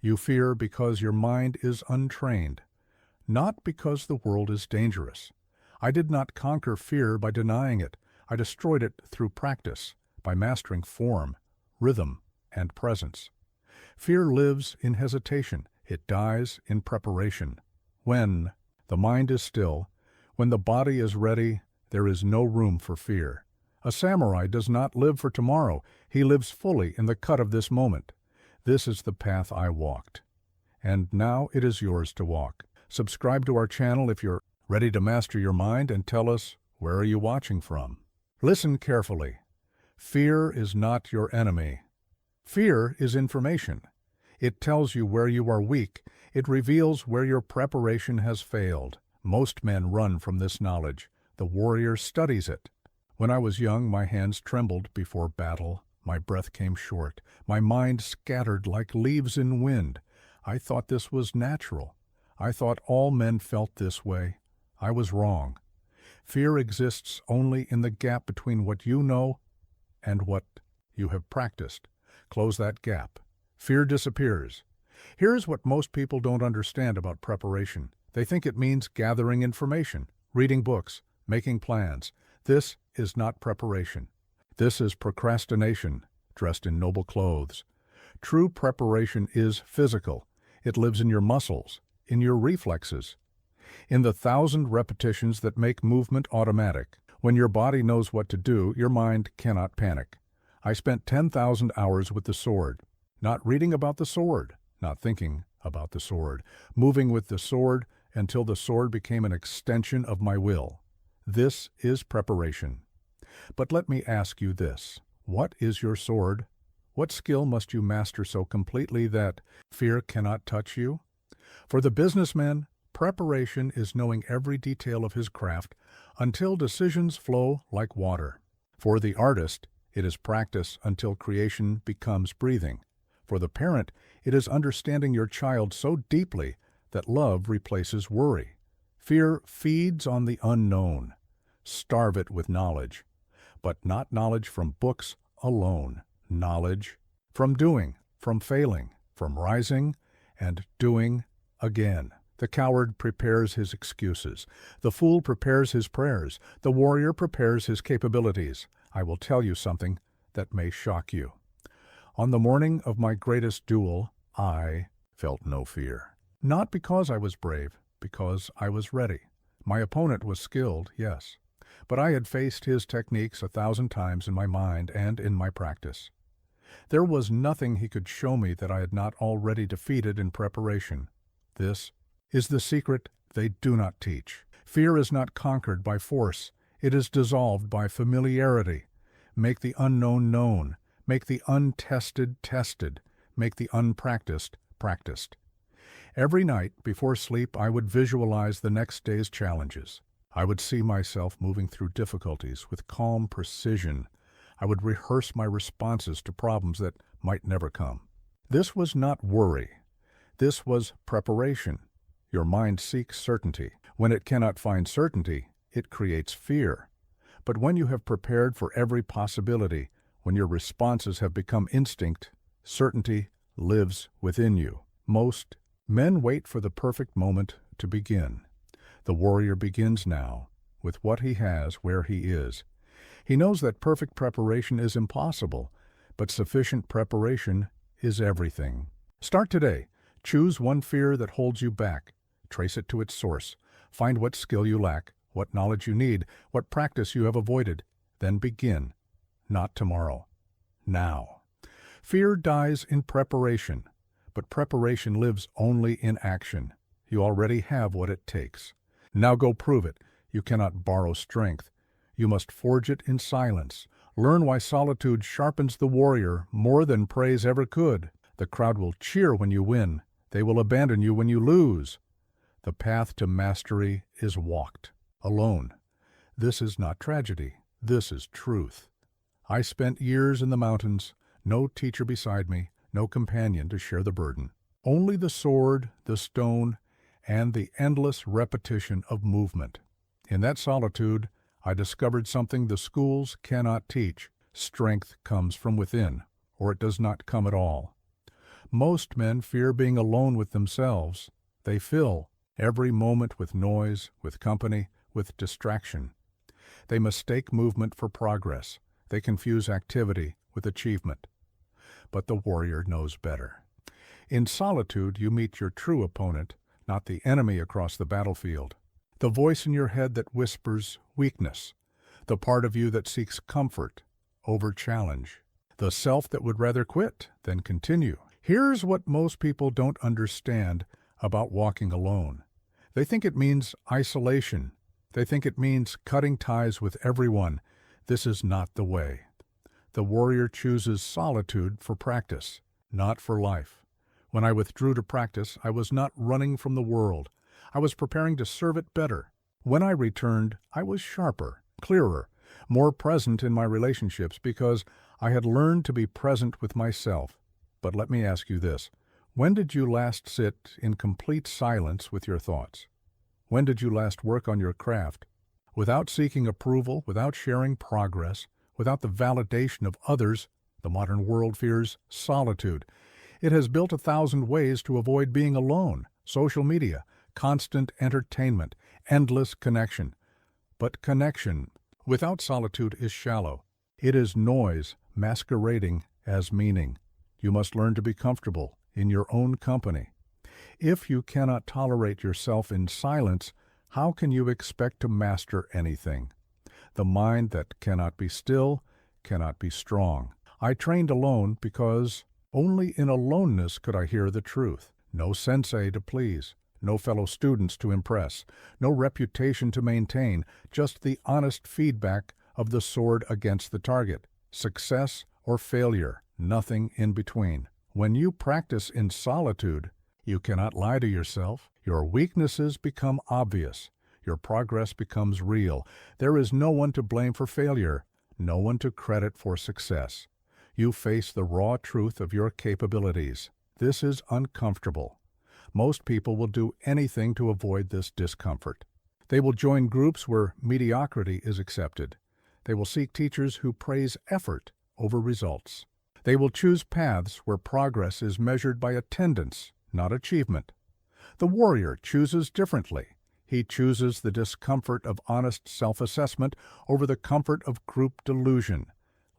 You fear because your mind is untrained, not because the world is dangerous. I did not conquer fear by denying it. I destroyed it through practice, by mastering form, rhythm, and presence. Fear lives in hesitation. It dies in preparation. When the mind is still, when the body is ready, there is no room for fear. A samurai does not live for tomorrow. He lives fully in the cut of this moment. This is the path I walked. And now it is yours to walk. Subscribe to our channel if you're ready to master your mind, and tell us, where are you watching from? Listen carefully. Fear is not your enemy. Fear is information. It tells you where you are weak. It reveals where your preparation has failed. Most men run from this knowledge. The warrior studies it. When I was young, my hands trembled before battle. My breath came short. My mind scattered like leaves in wind. I thought this was natural. I thought all men felt this way. I was wrong. Fear exists only in the gap between what you know and what you have practiced. Close that gap. Fear disappears. Here's what most people don't understand about preparation. They think it means gathering information, reading books, making plans. This is not preparation. This is procrastination, dressed in noble clothes. True preparation is physical. It lives in your muscles, in your reflexes, in the 1,000 repetitions that make movement automatic. When your body knows what to do, your mind cannot panic. I spent 10,000 hours with the sword, not reading about the sword, not thinking about the sword, moving with the sword until the sword became an extension of my will. This is preparation. But let me ask you this. What is your sword? What skill must you master so completely that fear cannot touch you? For the businessman, preparation is knowing every detail of his craft until decisions flow like water. For the artist, it is practice until creation becomes breathing. For the parent, it is understanding your child so deeply that love replaces worry. Fear feeds on the unknown. Starve it with knowledge. But not knowledge from books alone. Knowledge from doing, from failing, from rising and doing again. The coward prepares his excuses. The fool prepares his prayers. The warrior prepares his capabilities. I will tell you something that may shock you. On the morning of my greatest duel, I felt no fear. Not because I was brave, because I was ready. My opponent was skilled, yes, but I had faced his techniques 1,000 times in my mind and in my practice. There was nothing he could show me that I had not already defeated in preparation. This is the secret they do not teach. Fear is not conquered by force. It is dissolved by familiarity. Make the unknown known. Make the untested tested. Make the unpracticed practiced. Every night before sleep, I would visualize the next day's challenges. I would see myself moving through difficulties with calm precision. I would rehearse my responses to problems that might never come. This was not worry. This was preparation. Your mind seeks certainty. When it cannot find certainty, it creates fear. But when you have prepared for every possibility, when your responses have become instinct, certainty lives within you. Most men wait for the perfect moment to begin. The warrior begins now, with what he has where he is. He knows that perfect preparation is impossible, but sufficient preparation is everything. Start today. Choose one fear that holds you back. Trace it to its source. Find what skill you lack, what knowledge you need, what practice you have avoided. Then begin. Not tomorrow. Now. Fear dies in preparation, but preparation lives only in action. You already have what it takes. Now go prove it. You cannot borrow strength. You must forge it in silence. Learn why solitude sharpens the warrior more than praise ever could. The crowd will cheer when you win. They will abandon you when you lose. The path to mastery is walked alone. This is not tragedy. This is truth. I spent years in the mountains, no teacher beside me, no companion to share the burden. Only the sword, the stone, and the endless repetition of movement. In that solitude, I discovered something the schools cannot teach. Strength comes from within, or it does not come at all. Most men fear being alone with themselves. They fill every moment with noise, with company, with distraction. They mistake movement for progress. They confuse activity with achievement. But the warrior knows better. In solitude, you meet your true opponent, not the enemy across the battlefield. The voice in your head that whispers weakness. The part of you that seeks comfort over challenge. The self that would rather quit than continue. Here's what most people don't understand about walking alone. They think it means isolation. They think it means cutting ties with everyone. This is not the way. The warrior chooses solitude for practice, not for life. When I withdrew to practice, I was not running from the world. I was preparing to serve it better. When I returned, I was sharper, clearer, more present in my relationships because I had learned to be present with myself. But let me ask you this. When did you last sit in complete silence with your thoughts? When did you last work on your craft? Without seeking approval, without sharing progress, without the validation of others, the modern world fears solitude. It has built 1,000 ways to avoid being alone. Social media, constant entertainment, endless connection. But connection without solitude is shallow. It is noise masquerading as meaning. You must learn to be comfortable in your own company. If you cannot tolerate yourself in silence, how can you expect to master anything? The mind that cannot be still cannot be strong. I trained alone because only in aloneness could I hear the truth. No sensei to please, no fellow students to impress, no reputation to maintain, just the honest feedback of the sword against the target. Success or failure, nothing in between. When you practice in solitude, you cannot lie to yourself. Your weaknesses become obvious. Your progress becomes real. There is no one to blame for failure, no one to credit for success. You face the raw truth of your capabilities. This is uncomfortable. Most people will do anything to avoid this discomfort. They will join groups where mediocrity is accepted. They will seek teachers who praise effort over results. They will choose paths where progress is measured by attendance, not achievement. The warrior chooses differently. He chooses the discomfort of honest self-assessment over the comfort of group delusion.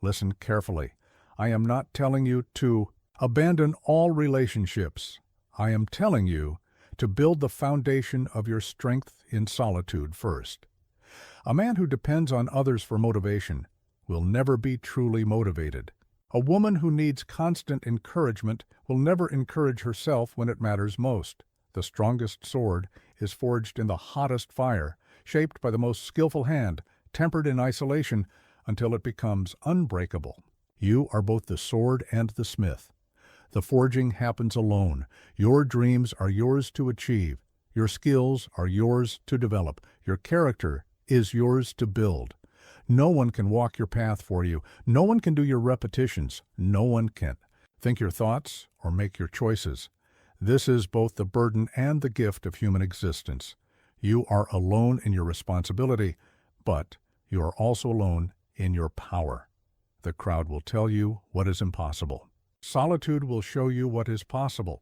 Listen carefully. I am not telling you to abandon all relationships. I am telling you to build the foundation of your strength in solitude first. A man who depends on others for motivation will never be truly motivated. A woman who needs constant encouragement will never encourage herself when it matters most. The strongest sword is forged in the hottest fire, shaped by the most skillful hand, tempered in isolation until it becomes unbreakable. You are both the sword and the smith. The forging happens alone. Your dreams are yours to achieve. Your skills are yours to develop. Your character is yours to build. No one can walk your path for you. No one can do your repetitions. No one can think your thoughts or make your choices. This is both the burden and the gift of human existence. You are alone in your responsibility, but you are also alone in your power. The crowd will tell you what is impossible. Solitude will show you what is possible.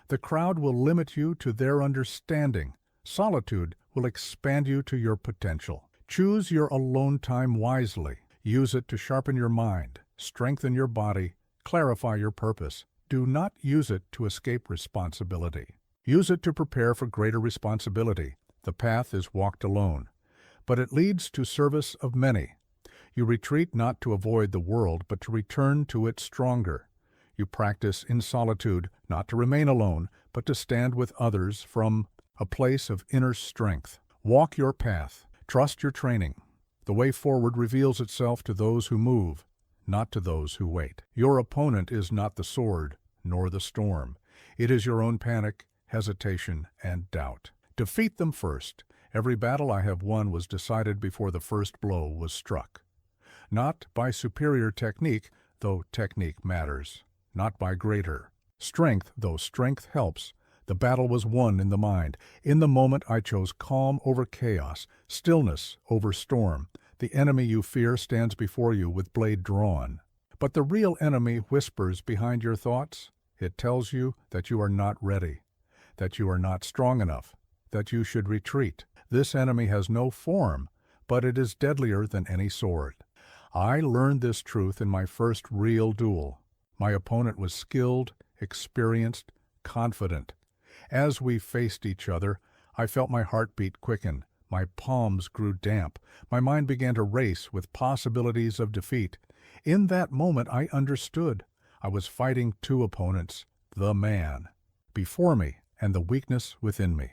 The crowd will limit you to their understanding. Solitude will expand you to your potential. Choose your alone time wisely. Use it to sharpen your mind, strengthen your body, clarify your purpose. Do not use it to escape responsibility. Use it to prepare for greater responsibility. The path is walked alone, but it leads to service of many. You retreat not to avoid the world, but to return to it stronger. You practice in solitude, not to remain alone, but to stand with others from a place of inner strength. Walk your path. Trust your training. The way forward reveals itself to those who move, not to those who wait. Your opponent is not the sword, nor the storm. It is your own panic, hesitation, and doubt. Defeat them first. Every battle I have won was decided before the first blow was struck. Not by superior technique, though technique matters. Not by greater strength, though strength helps. The battle was won in the mind. In the moment I chose calm over chaos, stillness over storm. The enemy you fear stands before you with blade drawn. But the real enemy whispers behind your thoughts. It tells you that you are not ready, that you are not strong enough, that you should retreat. This enemy has no form, but it is deadlier than any sword. I learned this truth in my first real duel. My opponent was skilled, experienced, confident. As we faced each other, I felt my heartbeat quicken. My palms grew damp. My mind began to race with possibilities of defeat. In that moment, I understood. I was fighting two opponents, the man before me and the weakness within me.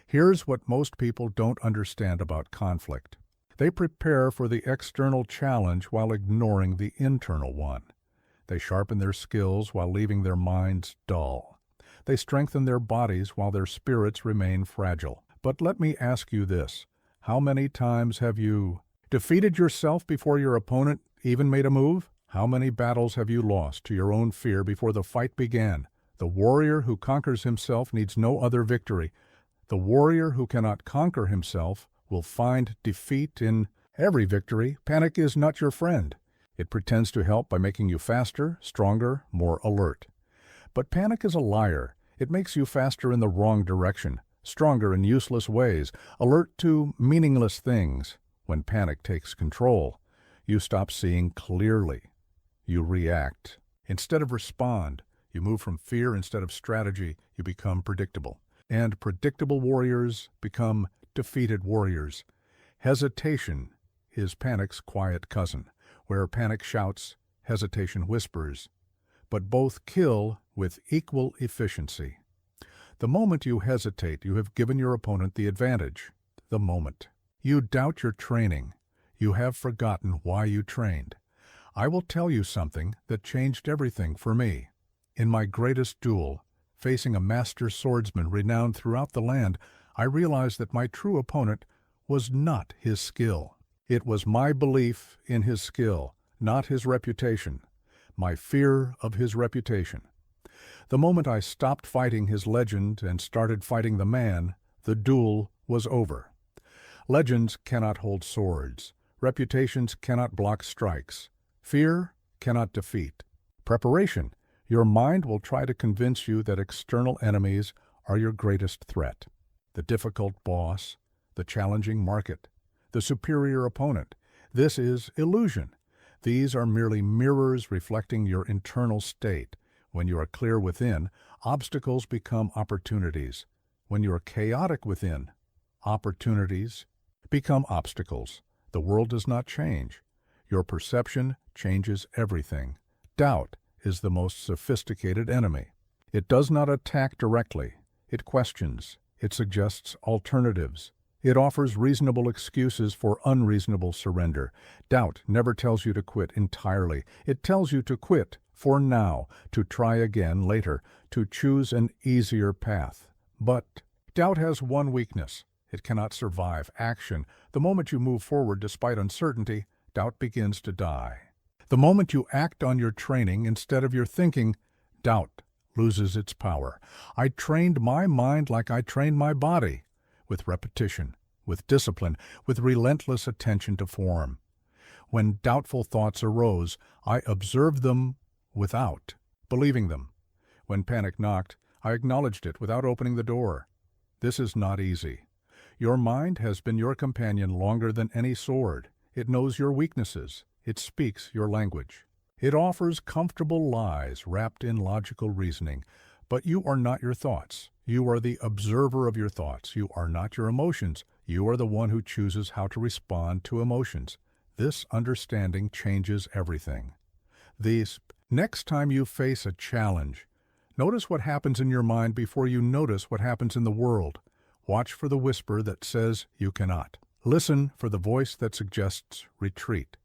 Here's what most people don't understand about conflict. They prepare for the external challenge while ignoring the internal one. They sharpen their skills while leaving their minds dull. They strengthen their bodies while their spirits remain fragile. But let me ask you this. How many times have you defeated yourself before your opponent even made a move? How many battles have you lost to your own fear before the fight began? The warrior who conquers himself needs no other victory. The warrior who cannot conquer himself will find defeat in every victory. Panic is not your friend. It pretends to help by making you faster, stronger, more alert. But panic is a liar. It makes you faster in the wrong direction, stronger in useless ways, alert to meaningless things. When panic takes control, you stop seeing clearly. You react. Instead of respond, you move from fear instead of strategy. You become predictable. And predictable warriors become defeated warriors. Hesitation is panic's quiet cousin. Where panic shouts, hesitation whispers. But both kill with equal efficiency. The moment you hesitate, you have given your opponent the advantage. The moment you doubt your training, you have forgotten why you trained. I will tell you something that changed everything for me. In my greatest duel, facing a master swordsman renowned throughout the land, I realized that my true opponent was not his skill. It was my belief in his skill, not his reputation, my fear of his reputation. The moment I stopped fighting his legend and started fighting the man, the duel was over. Legends cannot hold swords. Reputations cannot block strikes. Fear cannot defeat. Preparation. Your mind will try to convince you that external enemies are your greatest threat. The difficult boss, the challenging market, the superior opponent. This is illusion. These are merely mirrors reflecting your internal state. When you are clear within, obstacles become opportunities. When you are chaotic within, opportunities become obstacles. The world does not change. Your perception changes everything. Doubt is the most sophisticated enemy. It does not attack directly. It questions. It suggests alternatives. It offers reasonable excuses for unreasonable surrender. Doubt never tells you to quit entirely. It tells you to quit for now, to try again later, to choose an easier path. But doubt has one weakness. It cannot survive action. The moment you move forward despite uncertainty, doubt begins to die. The moment you act on your training instead of your thinking, doubt loses its power. I trained my mind like I trained my body, with repetition, with discipline, with relentless attention to form. When doubtful thoughts arose, I observed them without believing them. When panic knocked, I acknowledged it without opening the door. This is not easy. Your mind has been your companion longer than any sword. It knows your weaknesses. It speaks your language. It offers comfortable lies wrapped in logical reasoning. But you are not your thoughts. You are the observer of your thoughts. You are not your emotions. You are the one who chooses how to respond to emotions. This understanding changes everything. Next time you face a challenge, notice what happens in your mind before you notice what happens in the world. Watch for the whisper that says you cannot. Listen for the voice that suggests retreat.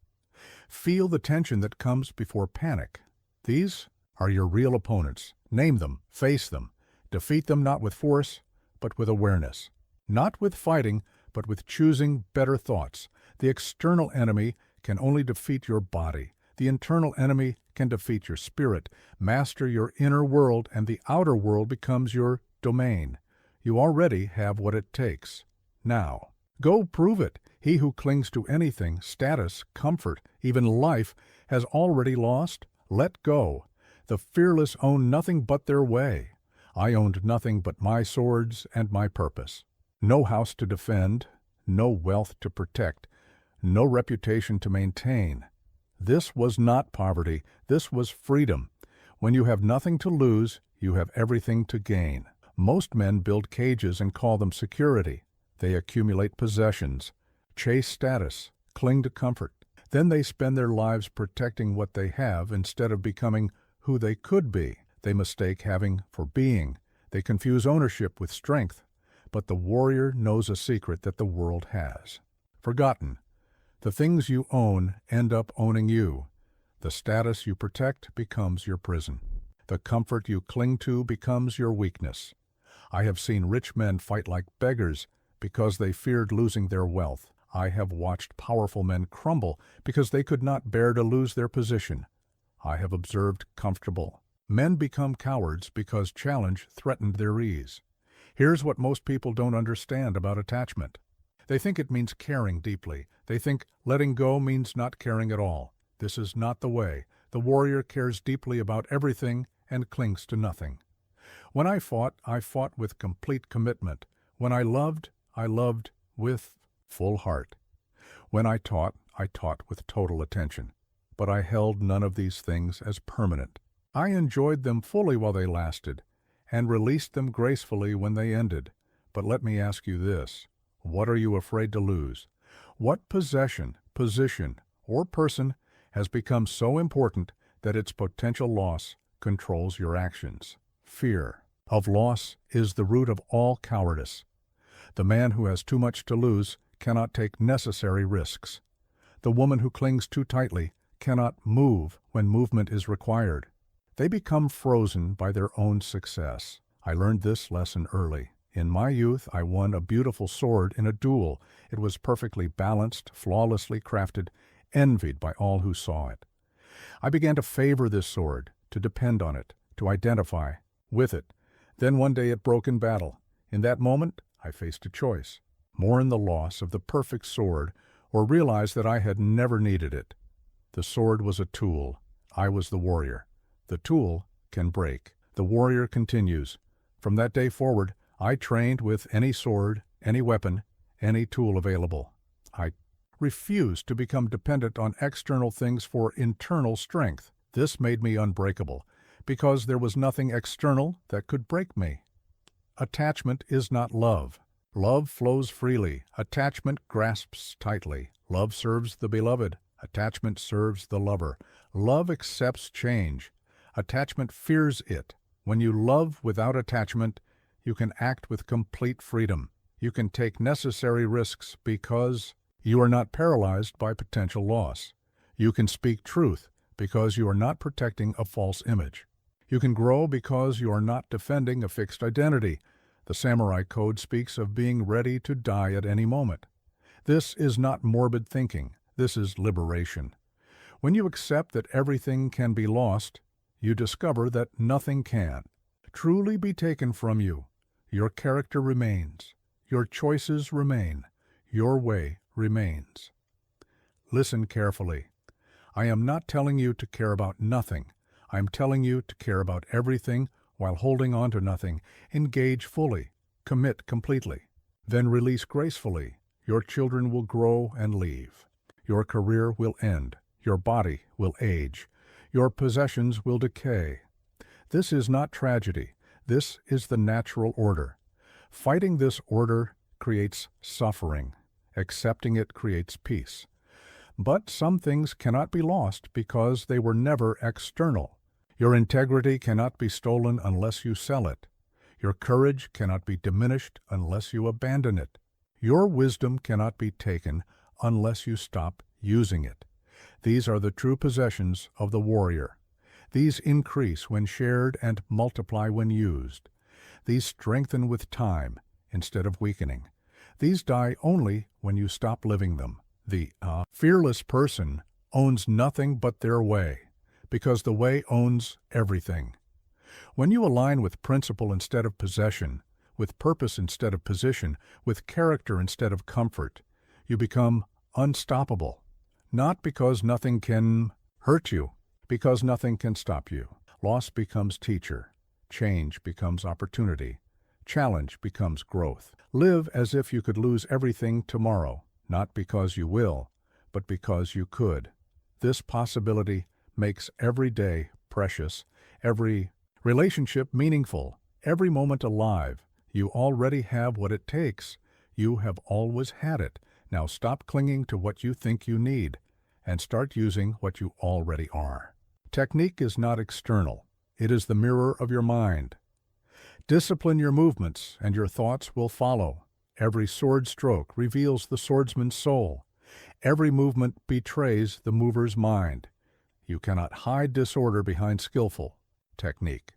Feel the tension that comes before panic. These are your real opponents. Name them, face them. Defeat them not with force, but with awareness. Not with fighting, but with choosing better thoughts. The external enemy can only defeat your body. The internal enemy can defeat your spirit. Master your inner world, and the outer world becomes your domain. You already have what it takes. Now, go prove it. He who clings to anything, status, comfort, even life, has already lost. Let go. The fearless own nothing but their way. I owned nothing but my swords and my purpose. No house to defend, no wealth to protect, no reputation to maintain. This was not poverty, this was freedom. When you have nothing to lose, you have everything to gain. Most men build cages and call them security. They accumulate possessions, chase status, cling to comfort. Then they spend their lives protecting what they have instead of becoming who they could be. They mistake having for being. They confuse ownership with strength. But the warrior knows a secret that the world has. Forgotten. The things you own end up owning you. The status you protect becomes your prison. The comfort you cling to becomes your weakness. I have seen rich men fight like beggars because they feared losing their wealth. I have watched powerful men crumble because they could not bear to lose their position. I have observed comfortable men become cowards because challenge threatened their ease. Here's what most people don't understand about attachment. They think it means caring deeply. They think letting go means not caring at all. This is not the way. The warrior cares deeply about everything and clings to nothing. When I fought with complete commitment. When I loved with full heart. When I taught with total attention. But I held none of these things as permanent. I enjoyed them fully while they lasted, and released them gracefully when they ended. But let me ask you this. What are you afraid to lose? What possession, position, or person has become so important that its potential loss controls your actions? Fear of loss is the root of all cowardice. The man who has too much to lose cannot take necessary risks. The woman who clings too tightly cannot move when movement is required. They become frozen by their own success. I learned this lesson early. In my youth, I won a beautiful sword in a duel. It was perfectly balanced, flawlessly crafted, envied by all who saw it. I began to favor this sword, to depend on it, to identify with it. Then one day it broke in battle. In that moment, I faced a choice. Mourn the loss of the perfect sword, or realize that I had never needed it. The sword was a tool. I was the warrior. The tool can break. The warrior continues. From that day forward, I trained with any sword, any weapon, any tool available. I refused to become dependent on external things for internal strength. This made me unbreakable, because there was nothing external that could break me. Attachment is not love. Love flows freely. Attachment grasps tightly. Love serves the beloved. Attachment serves the lover. Love accepts change. Attachment fears it. When you love without attachment, you can act with complete freedom. You can take necessary risks because you are not paralyzed by potential loss. You can speak truth because you are not protecting a false image. You can grow because you are not defending a fixed identity. The samurai code speaks of being ready to die at any moment. This is not morbid thinking. This is liberation. When you accept that everything can be lost, you discover that nothing can truly be taken from you. Your character remains. Your choices remain. Your way remains. Listen carefully. I am not telling you to care about nothing. I am telling you to care about everything while holding on to nothing. Engage fully. Commit completely. Then release gracefully. Your children will grow and leave. Your career will end. Your body will age. Your possessions will decay. This is not tragedy. This is the natural order. Fighting this order creates suffering. Accepting it creates peace. But some things cannot be lost because they were never external. Your integrity cannot be stolen unless you sell it. Your courage cannot be diminished unless you abandon it. Your wisdom cannot be taken unless you stop using it. These are the true possessions of the warrior. These increase when shared and multiply when used. These strengthen with time instead of weakening. These die only when you stop living them. The fearless person owns nothing but their way, because the way owns everything. When you align with principle instead of possession, with purpose instead of position, with character instead of comfort, you become unstoppable. Not because nothing can hurt you, because nothing can stop you. Loss becomes teacher. Change becomes opportunity. Challenge becomes growth. Live as if you could lose everything tomorrow, not because you will, but because you could. This possibility makes every day precious, every relationship meaningful, every moment alive. You already have what it takes. You have always had it. Now stop clinging to what you think you need and start using what you already are. Technique is not external. It is the mirror of your mind. Discipline your movements, and your thoughts will follow. Every sword stroke reveals the swordsman's soul. Every movement betrays the mover's mind. You cannot hide disorder behind skillful technique.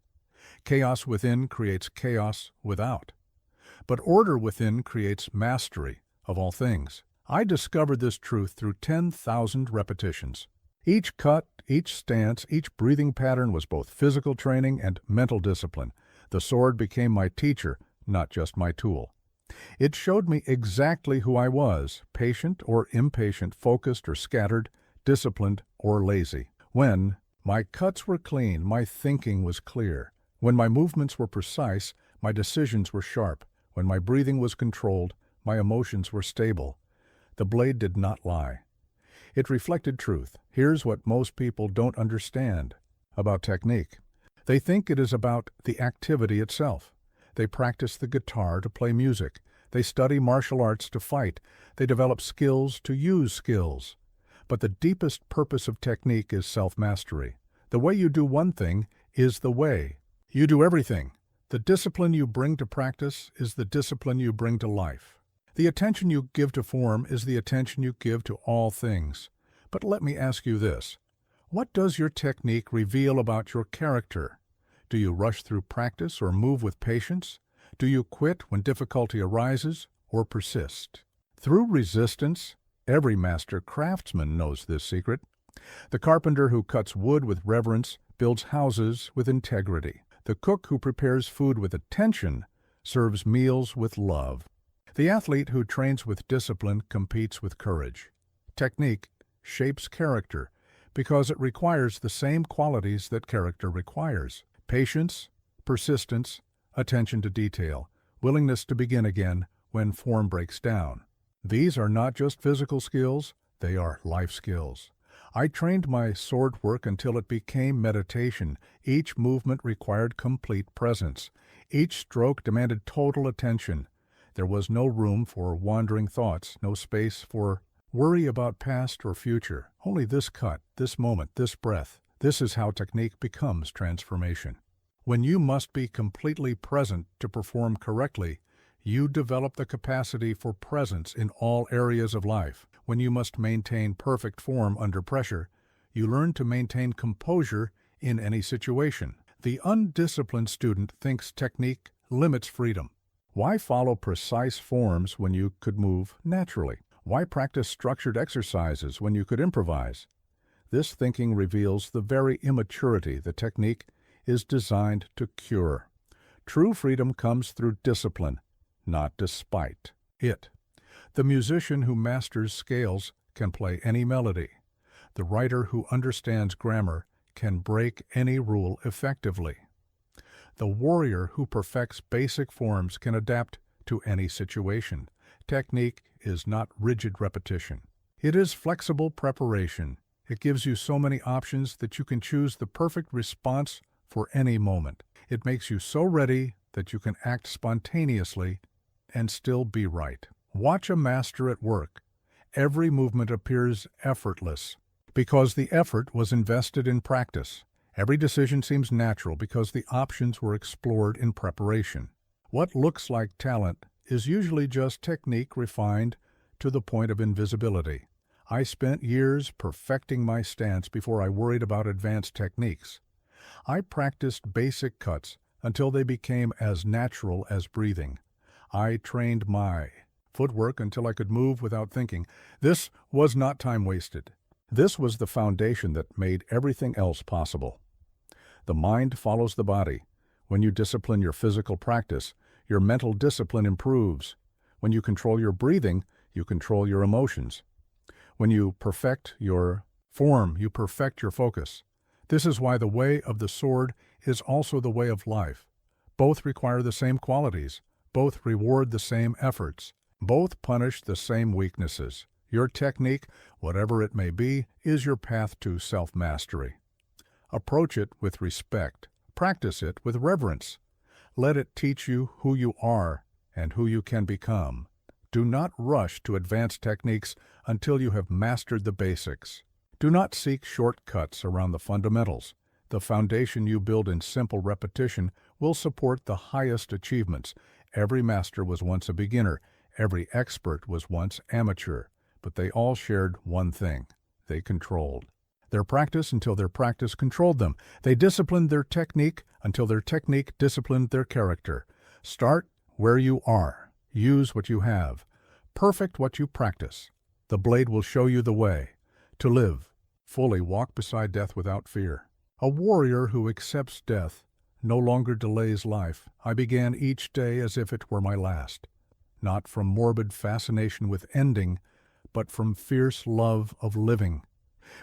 Chaos within creates chaos without. But order within creates mastery of all things. I discovered this truth through 10,000 repetitions. Each cut, each stance, each breathing pattern was both physical training and mental discipline. The sword became my teacher, not just my tool. It showed me exactly who I was, patient or impatient, focused or scattered, disciplined or lazy. When my cuts were clean, my thinking was clear. When my movements were precise, my decisions were sharp. When my breathing was controlled, my emotions were stable. The blade did not lie. It reflected truth. Here's what most people don't understand about technique. They think it is about the activity itself. They practice the guitar to play music. They study martial arts to fight. They develop skills to use skills. But the deepest purpose of technique is self-mastery. The way you do one thing is the way you do everything. The discipline you bring to practice is the discipline you bring to life. The attention you give to form is the attention you give to all things. But let me ask you this. What does your technique reveal about your character? Do you rush through practice or move with patience? Do you quit when difficulty arises or persist? Through resistance, every master craftsman knows this secret. The carpenter who cuts wood with reverence builds houses with integrity. The cook who prepares food with attention serves meals with love. The athlete who trains with discipline competes with courage. Technique shapes character because it requires the same qualities that character requires. Patience, persistence, attention to detail, willingness to begin again when form breaks down. These are not just physical skills, they are life skills. I trained my sword work until it became meditation. Each movement required complete presence. Each stroke demanded total attention. There was no room for wandering thoughts, no space for worry about past or future. Only this cut, this moment, this breath. This is how technique becomes transformation. When you must be completely present to perform correctly, you develop the capacity for presence in all areas of life. When you must maintain perfect form under pressure, you learn to maintain composure in any situation. The undisciplined student thinks technique limits freedom. Why follow precise forms when you could move naturally? Why practice structured exercises when you could improvise? This thinking reveals the very immaturity the technique is designed to cure. True freedom comes through discipline, not despite it. The musician who masters scales can play any melody. The writer who understands grammar can break any rule effectively. The warrior who perfects basic forms can adapt to any situation. Technique is not rigid repetition. It is flexible preparation. It gives you so many options that you can choose the perfect response for any moment. It makes you so ready that you can act spontaneously and still be right. Watch a master at work. Every movement appears effortless because the effort was invested in practice. Every decision seems natural because the options were explored in preparation. What looks like talent is usually just technique refined to the point of invisibility. I spent years perfecting my stance before I worried about advanced techniques. I practiced basic cuts until they became as natural as breathing. I trained my footwork until I could move without thinking. This was not time wasted. This was the foundation that made everything else possible. The mind follows the body. When you discipline your physical practice, your mental discipline improves. When you control your breathing, you control your emotions. When you perfect your form, you perfect your focus. This is why the way of the sword is also the way of life. Both require the same qualities. Both reward the same efforts. Both punish the same weaknesses. Your technique, whatever it may be, is your path to self-mastery. Approach it with respect. Practice it with reverence. Let it teach you who you are and who you can become. Do not rush to advanced techniques until you have mastered the basics. Do not seek shortcuts around the fundamentals. The foundation you build in simple repetition will support the highest achievements. Every master was once a beginner. Every expert was once amateur. But they all shared one thing: they controlled their practice until their practice controlled them. They disciplined their technique until their technique disciplined their character. Start where you are. Use what you have. Perfect what you practice. The blade will show you the way. To live, fully walk beside death without fear. A warrior who accepts death no longer delays life. I began each day as if it were my last, not from morbid fascination with ending, but from fierce love of living.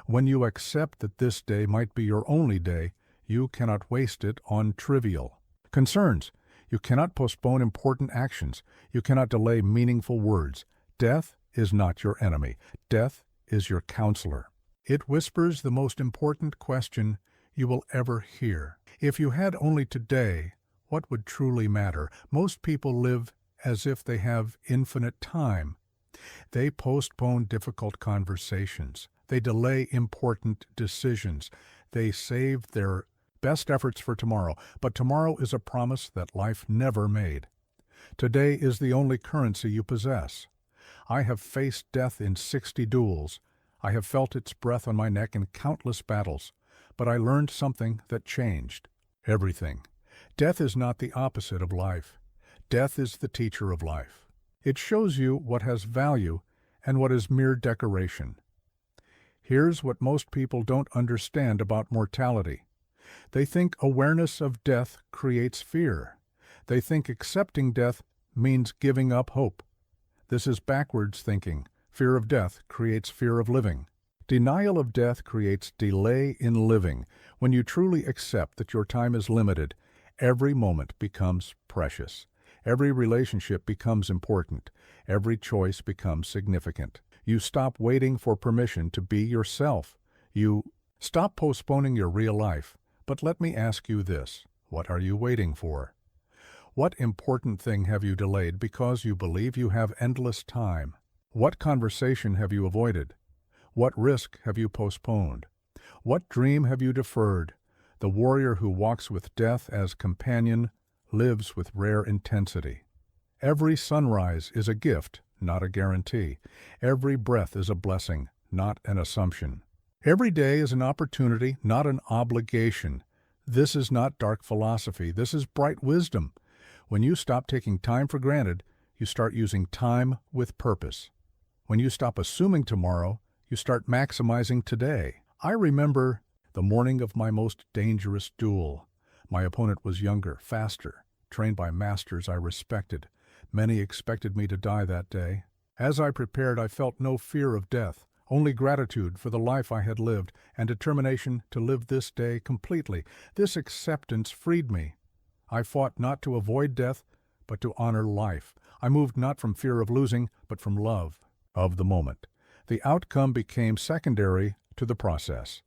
When you accept that this day might be your only day, you cannot waste it on trivial concerns. You cannot postpone important actions. You cannot delay meaningful words. Death is not your enemy. Death is your counselor. It whispers the most important question you will ever hear. If you had only today, what would truly matter? Most people live as if they have infinite time. They postpone difficult conversations. They delay important decisions. They save their best efforts for tomorrow, but tomorrow is a promise that life never made. Today is the only currency you possess. I have faced death in 60 duels. I have felt its breath on my neck in countless battles, but I learned something that changed everything. Death is not the opposite of life. Death is the teacher of life. It shows you what has value and what is mere decoration. Here's what most people don't understand about mortality. They think awareness of death creates fear. They think accepting death means giving up hope. This is backwards thinking. Fear of death creates fear of living. Denial of death creates delay in living. When you truly accept that your time is limited, every moment becomes precious. Every relationship becomes important. Every choice becomes significant. You stop waiting for permission to be yourself. You stop postponing your real life. But let me ask you this: what are you waiting for? What important thing have you delayed because you believe you have endless time? What conversation have you avoided? What risk have you postponed? What dream have you deferred? The warrior who walks with death as companion lives with rare intensity. Every sunrise is a gift, not a guarantee. Every breath is a blessing, not an assumption. Every day is an opportunity, not an obligation. This is not dark philosophy. This is bright wisdom. When you stop taking time for granted, you start using time with purpose. When you stop assuming tomorrow, you start maximizing today. I remember the morning of my most dangerous duel. My opponent was younger, faster, trained by masters I respected. Many expected me to die that day. As I prepared, I felt no fear of death, only gratitude for the life I had lived and determination to live this day completely. This acceptance freed me. I fought not to avoid death, but to honor life. I moved not from fear of losing, but from love of the moment. The outcome became secondary to the process.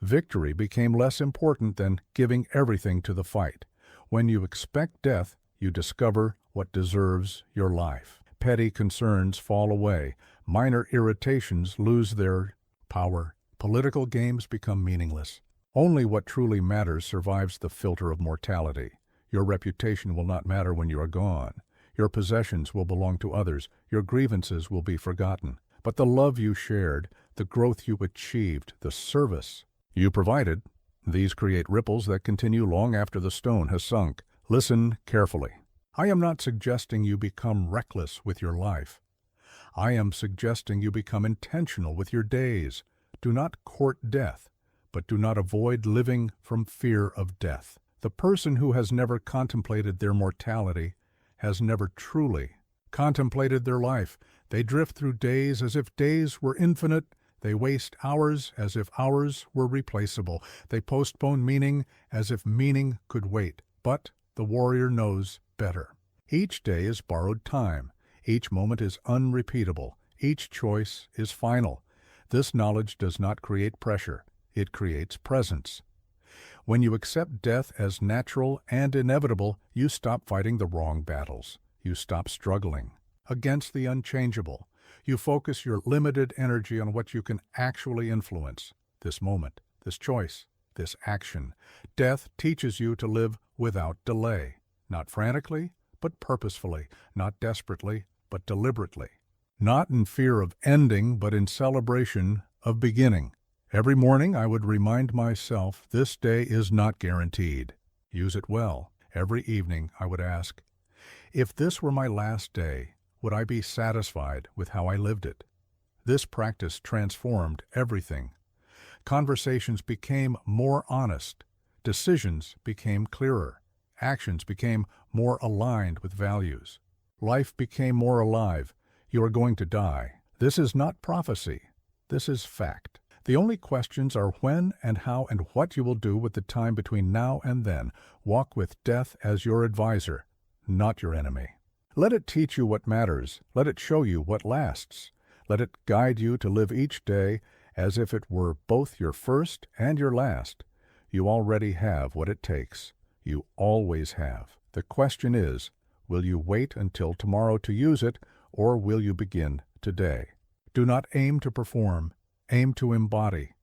Victory became less important than giving everything to the fight. When you expect death, you discover what deserves your life. Petty concerns fall away. Minor irritations lose their power. Political games become meaningless. Only what truly matters survives the filter of mortality. Your reputation will not matter when you are gone. Your possessions will belong to others. Your grievances will be forgotten. But the love you shared, the growth you achieved, the service you provided, these create ripples that continue long after the stone has sunk. Listen carefully. I am not suggesting you become reckless with your life. I am suggesting you become intentional with your days. Do not court death, but do not avoid living from fear of death. The person who has never contemplated their mortality has never truly contemplated their life. They drift through days as if days were infinite. They waste hours as if hours were replaceable. They postpone meaning as if meaning could wait. But the warrior knows better. Each day is borrowed time. Each moment is unrepeatable. Each choice is final. This knowledge does not create pressure. It creates presence. When you accept death as natural and inevitable, you stop fighting the wrong battles. You stop struggling against the unchangeable. You focus your limited energy on what you can actually influence. This moment, this choice, this action. Death teaches you to live without delay. Not frantically, but purposefully. Not desperately, but deliberately. Not in fear of ending, but in celebration of beginning. Every morning I would remind myself this day is not guaranteed. Use it well. Every evening I would ask, if this were my last day, would I be satisfied with how I lived it? This practice transformed everything. Conversations became more honest. Decisions became clearer. Actions became more aligned with values. Life became more alive. You are going to die. This is not prophecy. This is fact. The only questions are when and how and what you will do with the time between now and then. Walk with death as your advisor, not your enemy. Let it teach you what matters. Let it show you what lasts. Let it guide you to live each day as if it were both your first and your last. You already have what it takes. You always have. The question is, will you wait until tomorrow to use it, or will you begin today? Do not aim to perform. Aim to embody.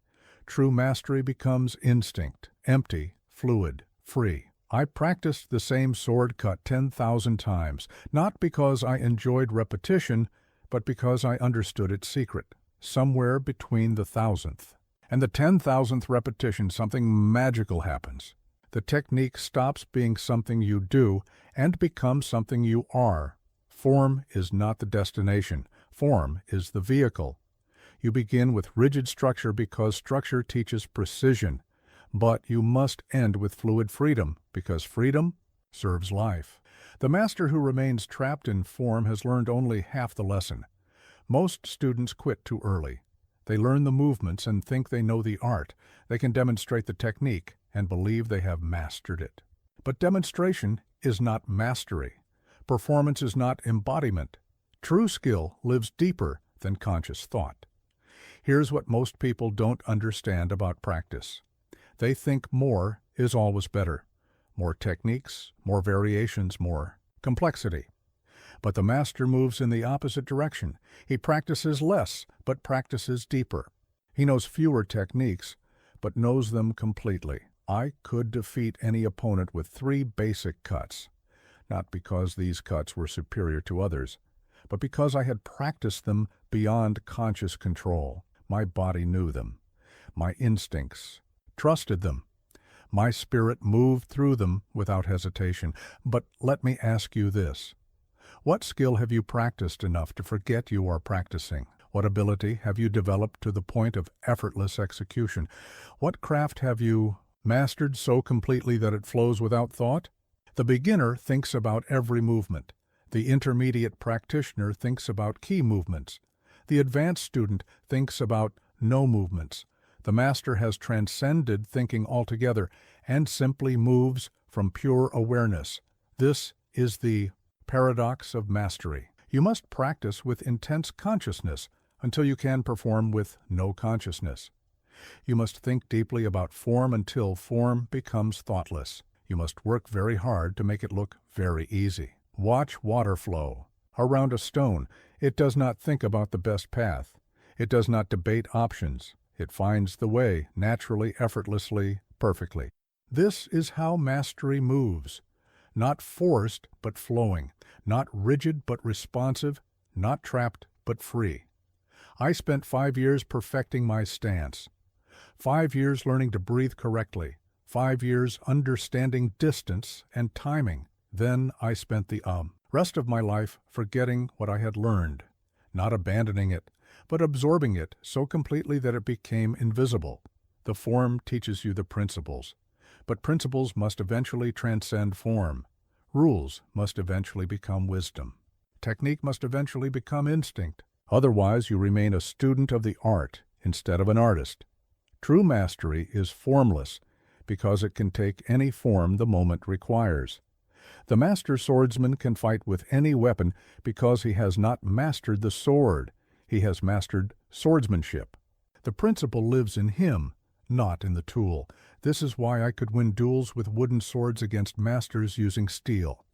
True mastery becomes instinct, empty, fluid, free. I practiced the same sword cut 10,000 times, not because I enjoyed repetition, but because I understood its secret. Somewhere between the 1,000th and the 10,000th repetition, something magical happens. The technique stops being something you do and becomes something you are. Form is not the destination. Form is the vehicle. You begin with rigid structure because structure teaches precision, but you must end with fluid freedom because freedom serves life. The master who remains trapped in form has learned only half the lesson. Most students quit too early. They learn the movements and think they know the art. They can demonstrate the technique and believe they have mastered it. But demonstration is not mastery. Performance is not embodiment. True skill lives deeper than conscious thought. Here's what most people don't understand about practice. They think more is always better. More techniques, more variations, more complexity. But the master moves in the opposite direction. He practices less, but practices deeper. He knows fewer techniques, but knows them completely. I could defeat any opponent with 3 basic cuts, not because these cuts were superior to others, but because I had practiced them beyond conscious control. My body knew them. My instincts trusted them. My spirit moved through them without hesitation. But let me ask you this. What skill have you practiced enough to forget you are practicing? What ability have you developed to the point of effortless execution? What craft have you mastered so completely that it flows without thought? The beginner thinks about every movement. The intermediate practitioner thinks about key movements. The advanced student thinks about no movements. The master has transcended thinking altogether and simply moves from pure awareness. This is the paradox of mastery. You must practice with intense consciousness until you can perform with no consciousness. You must think deeply about form until form becomes thoughtless. You must work very hard to make it look very easy. Watch water flow around a stone. It does not think about the best path. It does not debate options. It finds the way naturally, effortlessly, perfectly. This is how mastery moves. Not forced, but flowing. Not rigid, but responsive. Not trapped, but free. I spent 5 years perfecting my stance. 5 years learning to breathe correctly. 5 years understanding distance and timing. Then I spent the rest of my life forgetting what I had learned, not abandoning it, but absorbing it so completely that it became invisible. The form teaches you the principles, but principles must eventually transcend form. Rules must eventually become wisdom. Technique must eventually become instinct. Otherwise, you remain a student of the art instead of an artist. True mastery is formless because it can take any form the moment requires. The master swordsman can fight with any weapon because he has not mastered the sword. He has mastered swordsmanship. The principle lives in him, not in the tool. This is why I could win duels with wooden swords against masters using steel.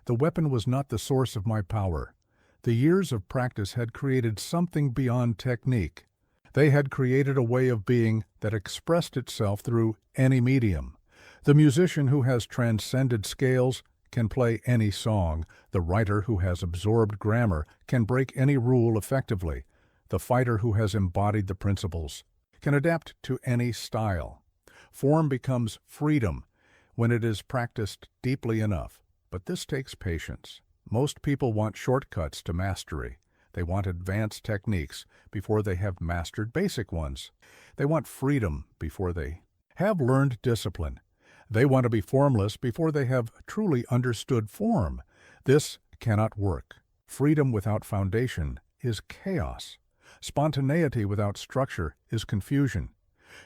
The weapon was not the source of my power. The years of practice had created something beyond technique. They had created a way of being that expressed itself through any medium. The musician who has transcended scales can play any song. The writer who has absorbed grammar can break any rule effectively. The fighter who has embodied the principles can adapt to any style. Form becomes freedom when it is practiced deeply enough, but this takes patience. Most people want shortcuts to mastery. They want advanced techniques before they have mastered basic ones. They want freedom before they have learned discipline. They want to be formless before they have truly understood form. This cannot work. Freedom without foundation is chaos. Spontaneity without structure is confusion.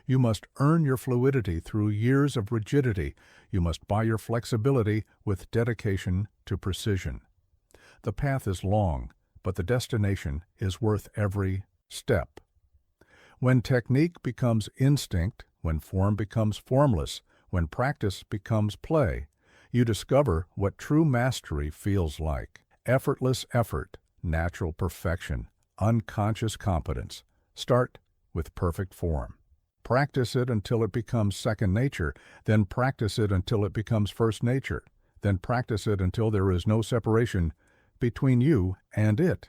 You must earn your fluidity through years of rigidity. You must buy your flexibility with dedication to precision. The path is long, but the destination is worth every step. When technique becomes instinct, when form becomes formless, when practice becomes play, you discover what true mastery feels like. Effortless effort, natural perfection, unconscious competence. Start with perfect form. Practice it until it becomes second nature, then practice it until it becomes first nature, then practice it until there is no separation between you and it.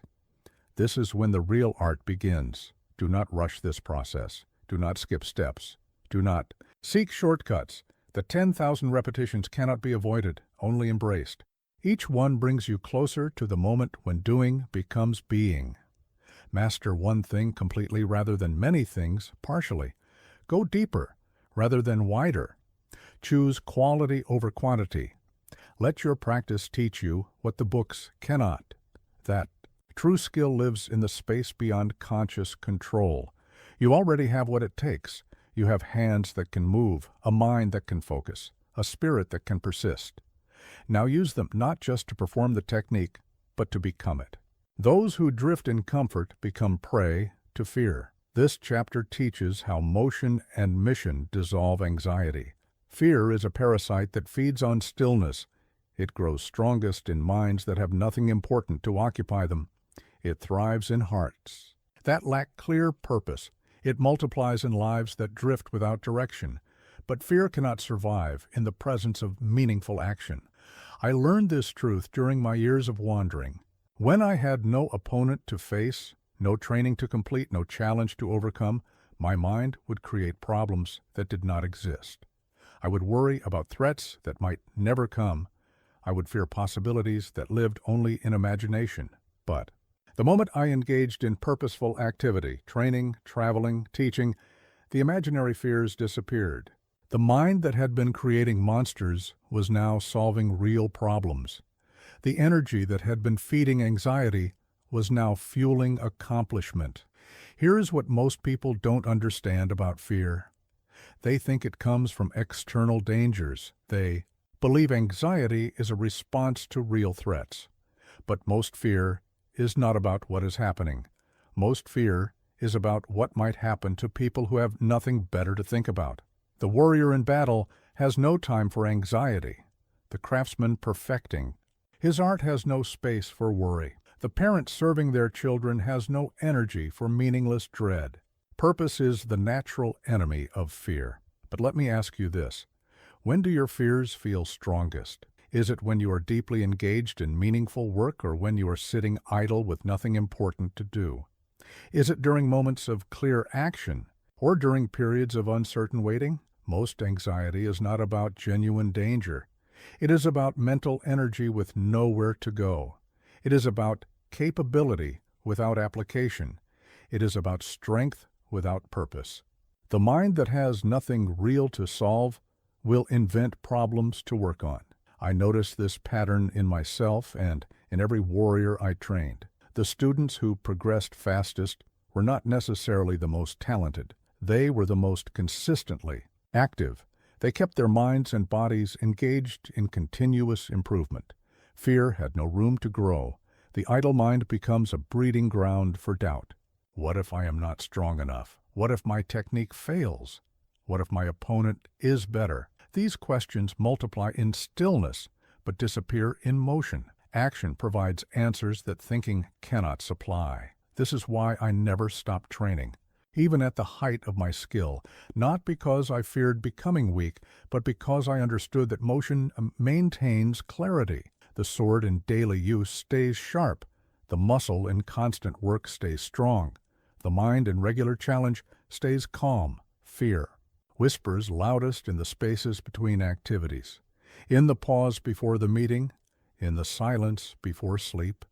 This is when the real art begins. Do not rush this process. Do not skip steps. Do not seek shortcuts. The 10,000 repetitions cannot be avoided, only embraced. Each one brings you closer to the moment when doing becomes being. Master one thing completely rather than many things partially. Go deeper rather than wider. Choose quality over quantity. Let your practice teach you what the books cannot. That true skill lives in the space beyond conscious control. You already have what it takes. You have hands that can move, a mind that can focus, a spirit that can persist. Now use them not just to perform the technique, but to become it. Those who drift in comfort become prey to fear. This chapter teaches how motion and mission dissolve anxiety. Fear is a parasite that feeds on stillness. It grows strongest in minds that have nothing important to occupy them. It thrives in hearts that lack clear purpose. It multiplies in lives that drift without direction. But fear cannot survive in the presence of meaningful action. I learned this truth during my years of wandering. When I had no opponent to face, no training to complete, no challenge to overcome, my mind would create problems that did not exist. I would worry about threats that might never come. I would fear possibilities that lived only in imagination. But the moment I engaged in purposeful activity, training, traveling, teaching, the imaginary fears disappeared. The mind that had been creating monsters was now solving real problems. The energy that had been feeding anxiety was now fueling accomplishment. Here is what most people don't understand about fear. They think it comes from external dangers. They believe anxiety is a response to real threats. But most fear is not about what is happening. Most fear is about what might happen to people who have nothing better to think about. The warrior in battle has no time for anxiety. The craftsman perfecting his art has no space for worry. The parent serving their children has no energy for meaningless dread. Purpose is the natural enemy of fear. But let me ask you this. When do your fears feel strongest? Is it when you are deeply engaged in meaningful work or when you are sitting idle with nothing important to do? Is it during moments of clear action or during periods of uncertain waiting? Most anxiety is not about genuine danger. It is about mental energy with nowhere to go. It is about capability without application. It is about strength without purpose. The mind that has nothing real to solve will invent problems to work on. I noticed this pattern in myself and in every warrior I trained. The students who progressed fastest were not necessarily the most talented. They were the most consistently active. They kept their minds and bodies engaged in continuous improvement. Fear had no room to grow. The idle mind becomes a breeding ground for doubt. What if I am not strong enough? What if my technique fails? What if my opponent is better? These questions multiply in stillness, but disappear in motion. Action provides answers that thinking cannot supply. This is why I never stopped training, even at the height of my skill, not because I feared becoming weak, but because I understood that motion maintains clarity. The sword in daily use stays sharp. The muscle in constant work stays strong. The mind in regular challenge stays calm. Fear whispers loudest in the spaces between activities, in the pause before the meeting, in the silence before sleep,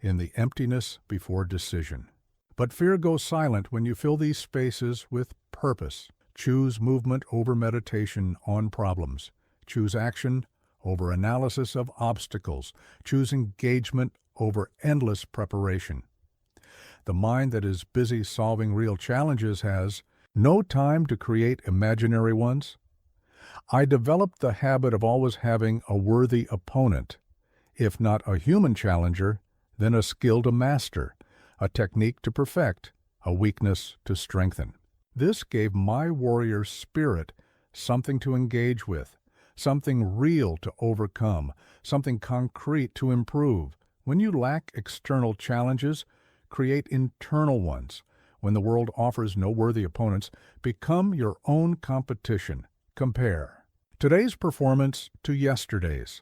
in the emptiness before decision. But fear goes silent when you fill these spaces with purpose. Choose movement over meditation on problems. Choose action over analysis of obstacles. Choose engagement over endless preparation. The mind that is busy solving real challenges has no time to create imaginary ones. I developed the habit of always having a worthy opponent, if not a human challenger, then a skill to master, a technique to perfect, a weakness to strengthen. This gave my warrior spirit something to engage with, something real to overcome, something concrete to improve. When you lack external challenges, create internal ones. When the world offers no worthy opponents, become your own competition. Compare today's performance to yesterday's.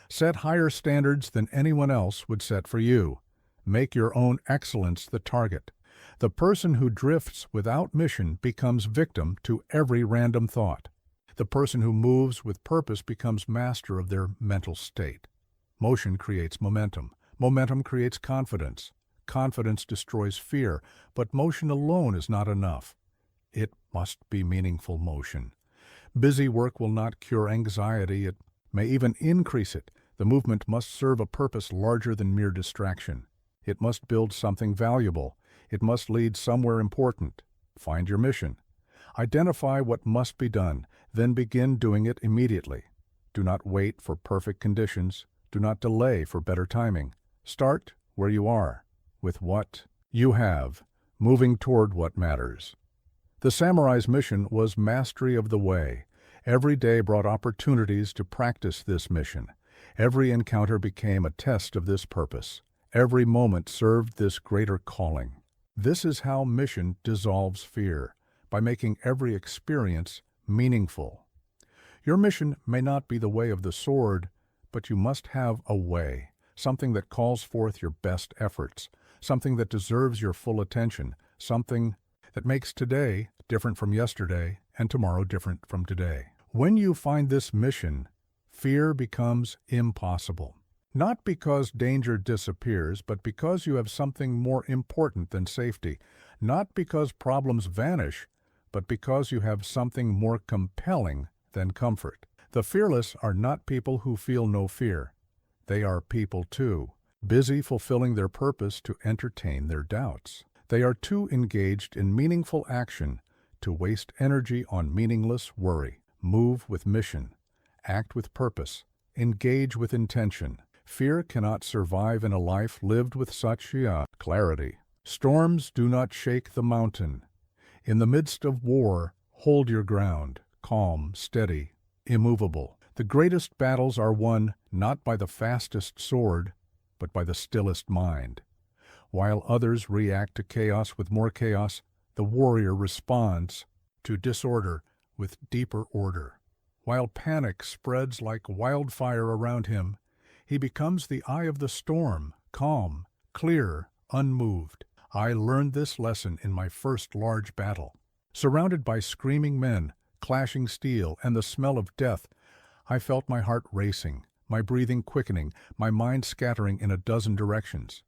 Set higher standards than anyone else would set for you. Make your own excellence the target. The person who drifts without mission becomes victim to every random thought. The person who moves with purpose becomes master of their mental state. Motion creates momentum. Momentum creates confidence. Confidence destroys fear, but motion alone is not enough. It must be meaningful motion. Busy work will not cure anxiety. It may even increase it. The movement must serve a purpose larger than mere distraction. It must build something valuable. It must lead somewhere important. Find your mission. Identify what must be done, then begin doing it immediately. Do not wait for perfect conditions. Do not delay for better timing. Start where you are, with what you have, moving toward what matters. The samurai's mission was mastery of the way. Every day brought opportunities to practice this mission. Every encounter became a test of this purpose. Every moment served this greater calling. This is how mission dissolves fear, by making every experience meaningful. Your mission may not be the way of the sword, but you must have a way, something that calls forth your best efforts, something that deserves your full attention, something that makes today different from yesterday and tomorrow different from today. When you find this mission, fear becomes impossible. Not because danger disappears, but because you have something more important than safety. Not because problems vanish, but because you have something more compelling than comfort. The fearless are not people who feel no fear. They are people too, busy fulfilling their purpose to entertain their doubts. They are too engaged in meaningful action to waste energy on meaningless worry. Move with mission. Act with purpose. Engage with intention. Fear cannot survive in a life lived with such clarity. Storms do not shake the mountain. In the midst of war, hold your ground, calm, steady, immovable. The greatest battles are won not by the fastest sword, but by the stillest mind. While others react to chaos with more chaos, the warrior responds to disorder with deeper order. While panic spreads like wildfire around him, he becomes the eye of the storm, calm, clear, unmoved. I learned this lesson in my first large battle. Surrounded by screaming men, clashing steel, and the smell of death, I felt my heart racing, my breathing quickening, my mind scattering in a dozen directions.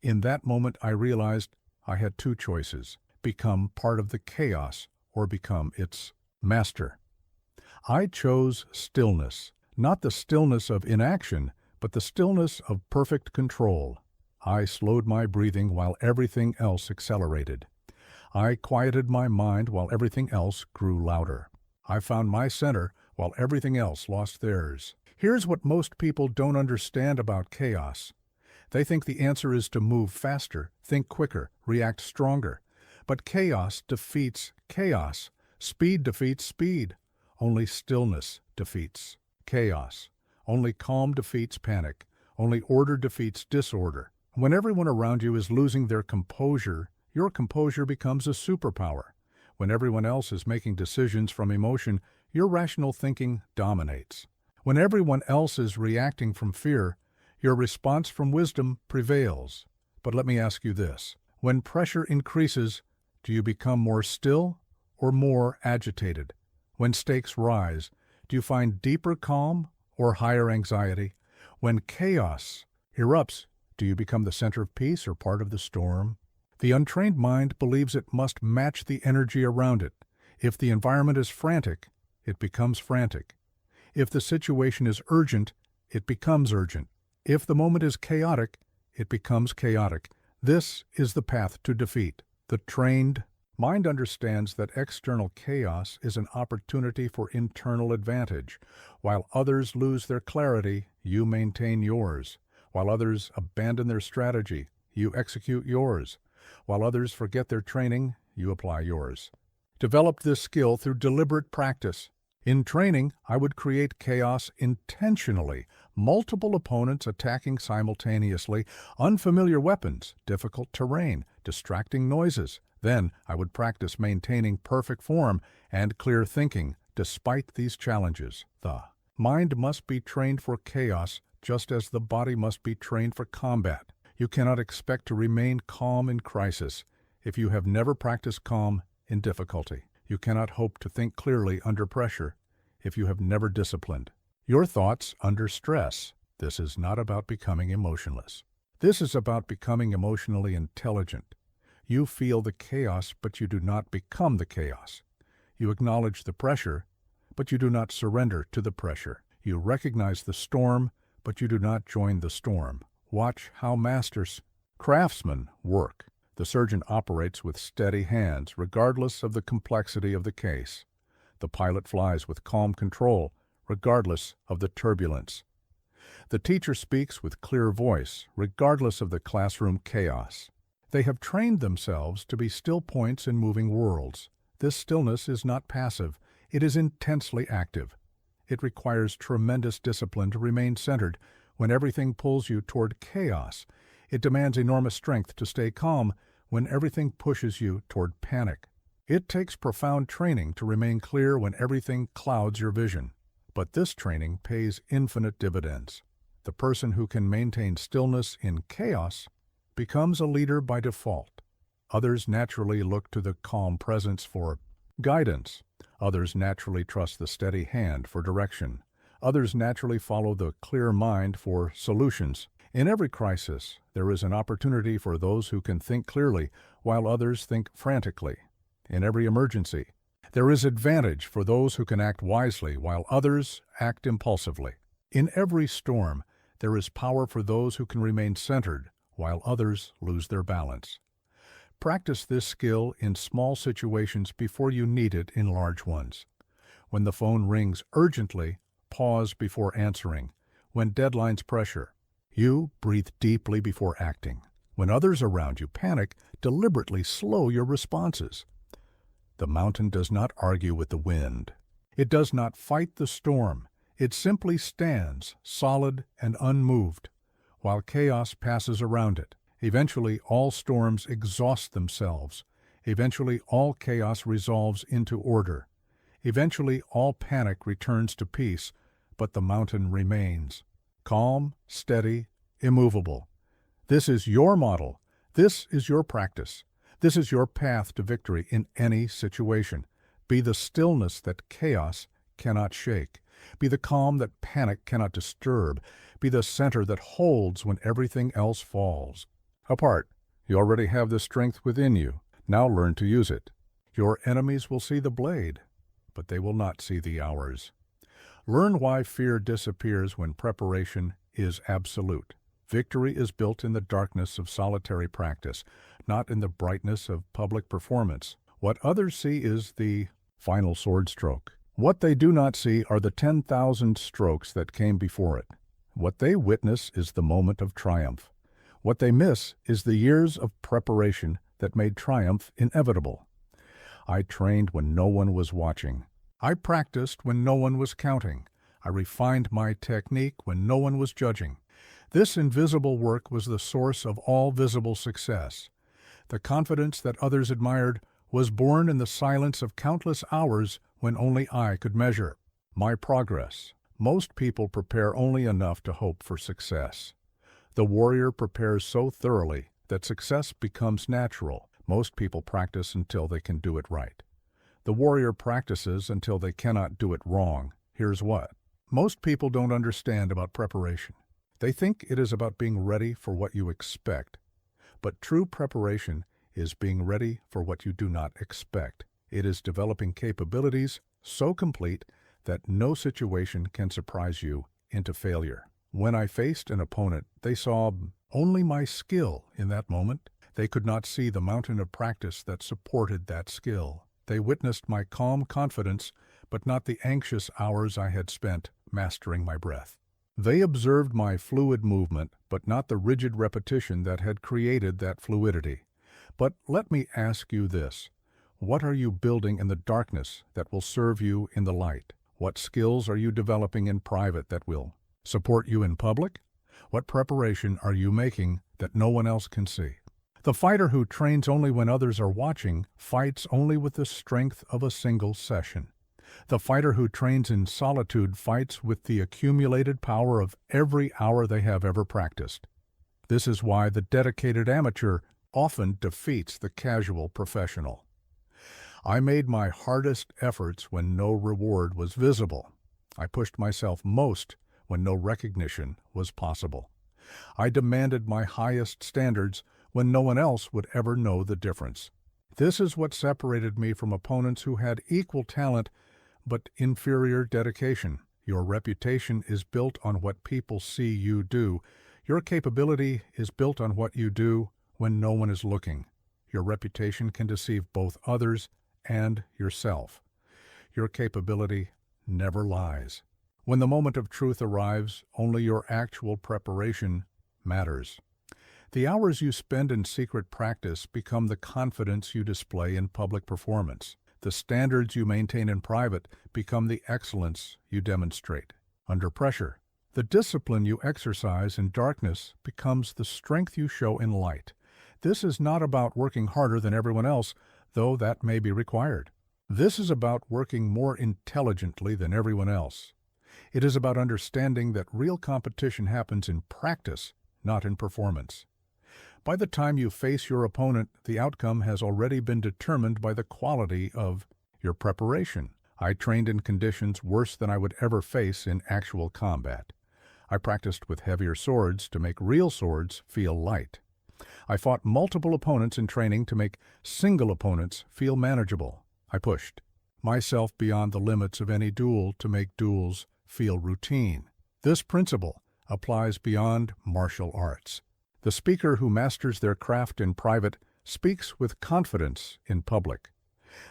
In that moment I realized I had two choices: become part of the chaos or become its master. I chose stillness, not the stillness of inaction, but the stillness of perfect control. I slowed my breathing while everything else accelerated. I quieted my mind while everything else grew louder. I found my center while everything else lost theirs. Here's what most people don't understand about chaos. They think the answer is to move faster, think quicker, react stronger. But chaos defeats chaos. Speed defeats speed. Only stillness defeats chaos. Only calm defeats panic. Only order defeats disorder. When everyone around you is losing their composure, your composure becomes a superpower. When everyone else is making decisions from emotion, your rational thinking dominates. When everyone else is reacting from fear, your response from wisdom prevails. But let me ask you this. When pressure increases, do you become more still or more agitated? When stakes rise, do you find deeper calm or higher anxiety? When chaos erupts, do you become the center of peace or part of the storm? The untrained mind believes it must match the energy around it. If the environment is frantic, it becomes frantic. If the situation is urgent, it becomes urgent. If the moment is chaotic, it becomes chaotic. This is the path to defeat. The trained mind understands that external chaos is an opportunity for internal advantage. While others lose their clarity, you maintain yours. While others abandon their strategy, you execute yours. While others forget their training, you apply yours. Develop this skill through deliberate practice. In training, I would create chaos intentionally, multiple opponents attacking simultaneously, unfamiliar weapons, difficult terrain, distracting noises. Then I would practice maintaining perfect form and clear thinking despite these challenges. The mind must be trained for chaos just as the body must be trained for combat. You cannot expect to remain calm in crisis if you have never practiced calm in difficulty. You cannot hope to think clearly under pressure if you have never disciplined your thoughts under stress. This is not about becoming emotionless. This is about becoming emotionally intelligent. You feel the chaos, but you do not become the chaos. You acknowledge the pressure, but you do not surrender to the pressure. You recognize the storm, but you do not join the storm. Watch how masters, craftsmen work. The surgeon operates with steady hands, regardless of the complexity of the case. The pilot flies with calm control, regardless of the turbulence. The teacher speaks with clear voice, regardless of the classroom chaos. They have trained themselves to be still points in moving worlds. This stillness is not passive, it is intensely active. It requires tremendous discipline to remain centered when everything pulls you toward chaos. It demands enormous strength to stay calm when everything pushes you toward panic. It takes profound training to remain clear when everything clouds your vision. But this training pays infinite dividends. The person who can maintain stillness in chaos becomes a leader by default. Others naturally look to the calm presence for guidance. Others naturally trust the steady hand for direction. Others naturally follow the clear mind for solutions. In every crisis, there is an opportunity for those who can think clearly while others think frantically. In every emergency, there is advantage for those who can act wisely while others act impulsively. In every storm, there is power for those who can remain centered while others lose their balance. Practice this skill in small situations before you need it in large ones. When the phone rings urgently, pause before answering. When deadlines pressure, you breathe deeply before acting. When others around you panic, deliberately slow your responses. The mountain does not argue with the wind. It does not fight the storm. It simply stands, solid and unmoved, while chaos passes around it. Eventually, all storms exhaust themselves. Eventually, all chaos resolves into order. Eventually, all panic returns to peace, but the mountain remains. Calm, steady, immovable. This is your model. This is your practice. This is your path to victory in any situation. Be the stillness that chaos cannot shake. Be the calm that panic cannot disturb. Be the center that holds when everything else falls apart. You already have the strength within you. Now learn to use it. Your enemies will see the blade, but they will not see the hours. Learn why fear disappears when preparation is absolute. Victory is built in the darkness of solitary practice, not in the brightness of public performance. What others see is the final sword stroke. What they do not see are the 10,000 strokes that came before it. What they witness is the moment of triumph. What they miss is the years of preparation that made triumph inevitable. I trained when no one was watching. I practiced when no one was counting. I refined my technique when no one was judging. This invisible work was the source of all visible success. The confidence that others admired was born in the silence of countless hours when only I could measure my progress. Most people prepare only enough to hope for success. The warrior prepares so thoroughly that success becomes natural. Most people practice until they can do it right. The warrior practices until they cannot do it wrong. Here's what. Most people don't understand about preparation. They think it is about being ready for what you expect. But true preparation is being ready for what you do not expect. It is developing capabilities so complete that no situation can surprise you into failure. When I faced an opponent, they saw only my skill in that moment. They could not see the mountain of practice that supported that skill. They witnessed my calm confidence, but not the anxious hours I had spent mastering my breath. They observed my fluid movement, but not the rigid repetition that had created that fluidity. But let me ask you this. What are you building in the darkness that will serve you in the light? What skills are you developing in private that will support you in public? What preparation are you making that no one else can see? The fighter who trains only when others are watching fights only with the strength of a single session. The fighter who trains in solitude fights with the accumulated power of every hour they have ever practiced. This is why the dedicated amateur often defeats the casual professional. I made my hardest efforts when no reward was visible. I pushed myself most when no recognition was possible. I demanded my highest standards when no one else would ever know the difference. This is what separated me from opponents who had equal talent but inferior dedication. Your reputation is built on what people see you do. Your capability is built on what you do when no one is looking. Your reputation can deceive both others and yourself. Your capability never lies. When the moment of truth arrives, only your actual preparation matters. The hours you spend in secret practice become the confidence you display in public performance. The standards you maintain in private become the excellence you demonstrate under pressure. The discipline you exercise in darkness becomes the strength you show in light. This is not about working harder than everyone else, though that may be required. This is about working more intelligently than everyone else. It is about understanding that real competition happens in practice, not in performance. By the time you face your opponent, the outcome has already been determined by the quality of your preparation. I trained in conditions worse than I would ever face in actual combat. I practiced with heavier swords to make real swords feel light. I fought multiple opponents in training to make single opponents feel manageable. I pushed myself beyond the limits of any duel to make duels feel routine. This principle applies beyond martial arts. The speaker who masters their craft in private speaks with confidence in public.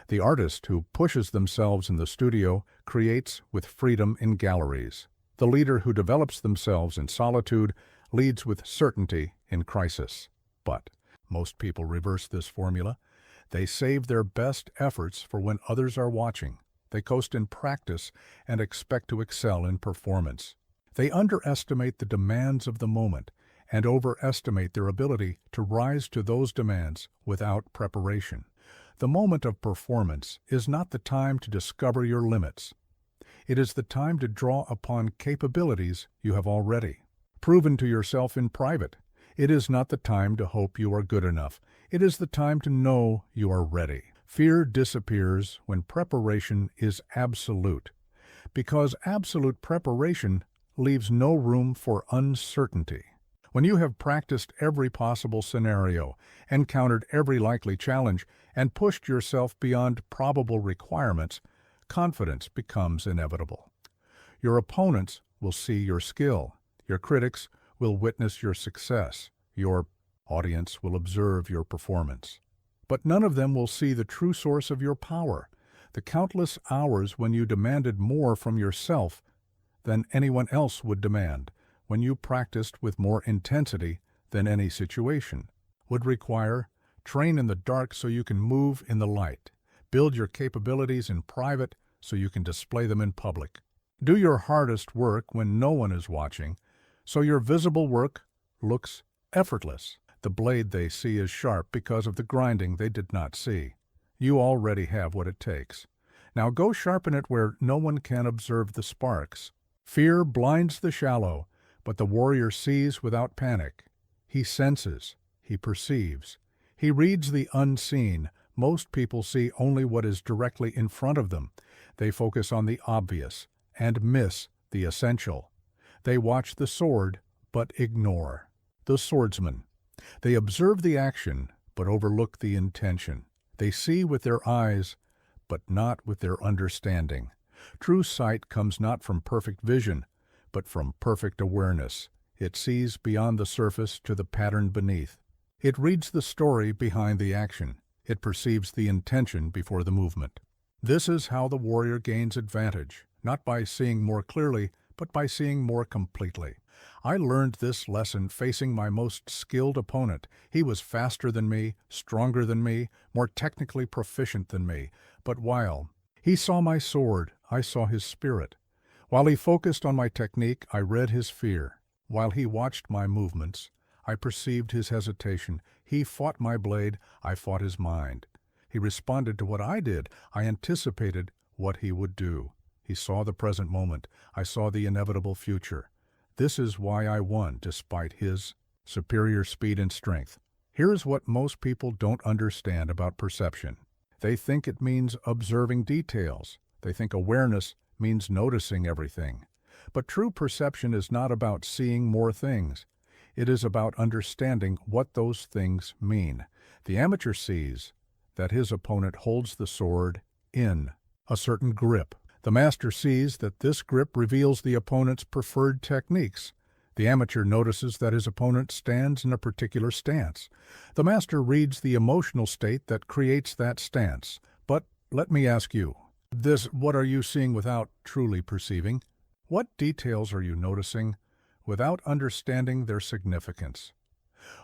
The artist who pushes themselves in the studio creates with freedom in galleries. The leader who develops themselves in solitude leads with certainty in crisis. But most people reverse this formula. They save their best efforts for when others are watching. They coast in practice and expect to excel in performance. They underestimate the demands of the moment and overestimate their ability to rise to those demands without preparation. The moment of performance is not the time to discover your limits. It is the time to draw upon capabilities you have already proven to yourself in private. It is not the time to hope you are good enough. It is the time to know you are ready. Fear disappears when preparation is absolute, because absolute preparation leaves no room for uncertainty. When you have practiced every possible scenario, encountered every likely challenge, and pushed yourself beyond probable requirements, confidence becomes inevitable. Your opponents will see your skill. Your critics will witness your success. Your audience will observe your performance. But none of them will see the true source of your power, the countless hours when you demanded more from yourself than anyone else would demand, when you practiced with more intensity than any situation would require. Train in the dark so you can move in the light. Build your capabilities in private so you can display them in public. Do your hardest work when no one is watching, so your visible work looks effortless. The blade they see is sharp because of the grinding they did not see. You already have what it takes. Now go sharpen it where no one can observe the sparks. Fear blinds the shallow, but the warrior sees without panic. He senses, he perceives. He reads the unseen. Most people see only what is directly in front of them. They focus on the obvious and miss the essential. They watch the sword, but ignore the swordsman. They observe the action, but overlook the intention. They see with their eyes, but not with their understanding. True sight comes not from perfect vision, but from perfect awareness. It sees beyond the surface to the pattern beneath. It reads the story behind the action. It perceives the intention before the movement. This is how the warrior gains advantage, not by seeing more clearly, but by seeing more completely. I learned this lesson facing my most skilled opponent. He was faster than me, stronger than me, more technically proficient than me. But while he saw my sword, I saw his spirit. While he focused on my technique, I read his fear. While he watched my movements, I perceived his hesitation. He fought my blade, I fought his mind. He responded to what I did. I anticipated what he would do. He saw the present moment. I saw the inevitable future. This is why I won, despite his superior speed and strength. Here's what most people don't understand about perception. They think it means observing details. They think awareness means noticing everything. But true perception is not about seeing more things. It is about understanding what those things mean. The amateur sees that his opponent holds the sword in a certain grip. The master sees that this grip reveals the opponent's preferred techniques. The amateur notices that his opponent stands in a particular stance. The master reads the emotional state that creates that stance. But let me ask you, what are you seeing without truly perceiving? What details are you noticing without understanding their significance?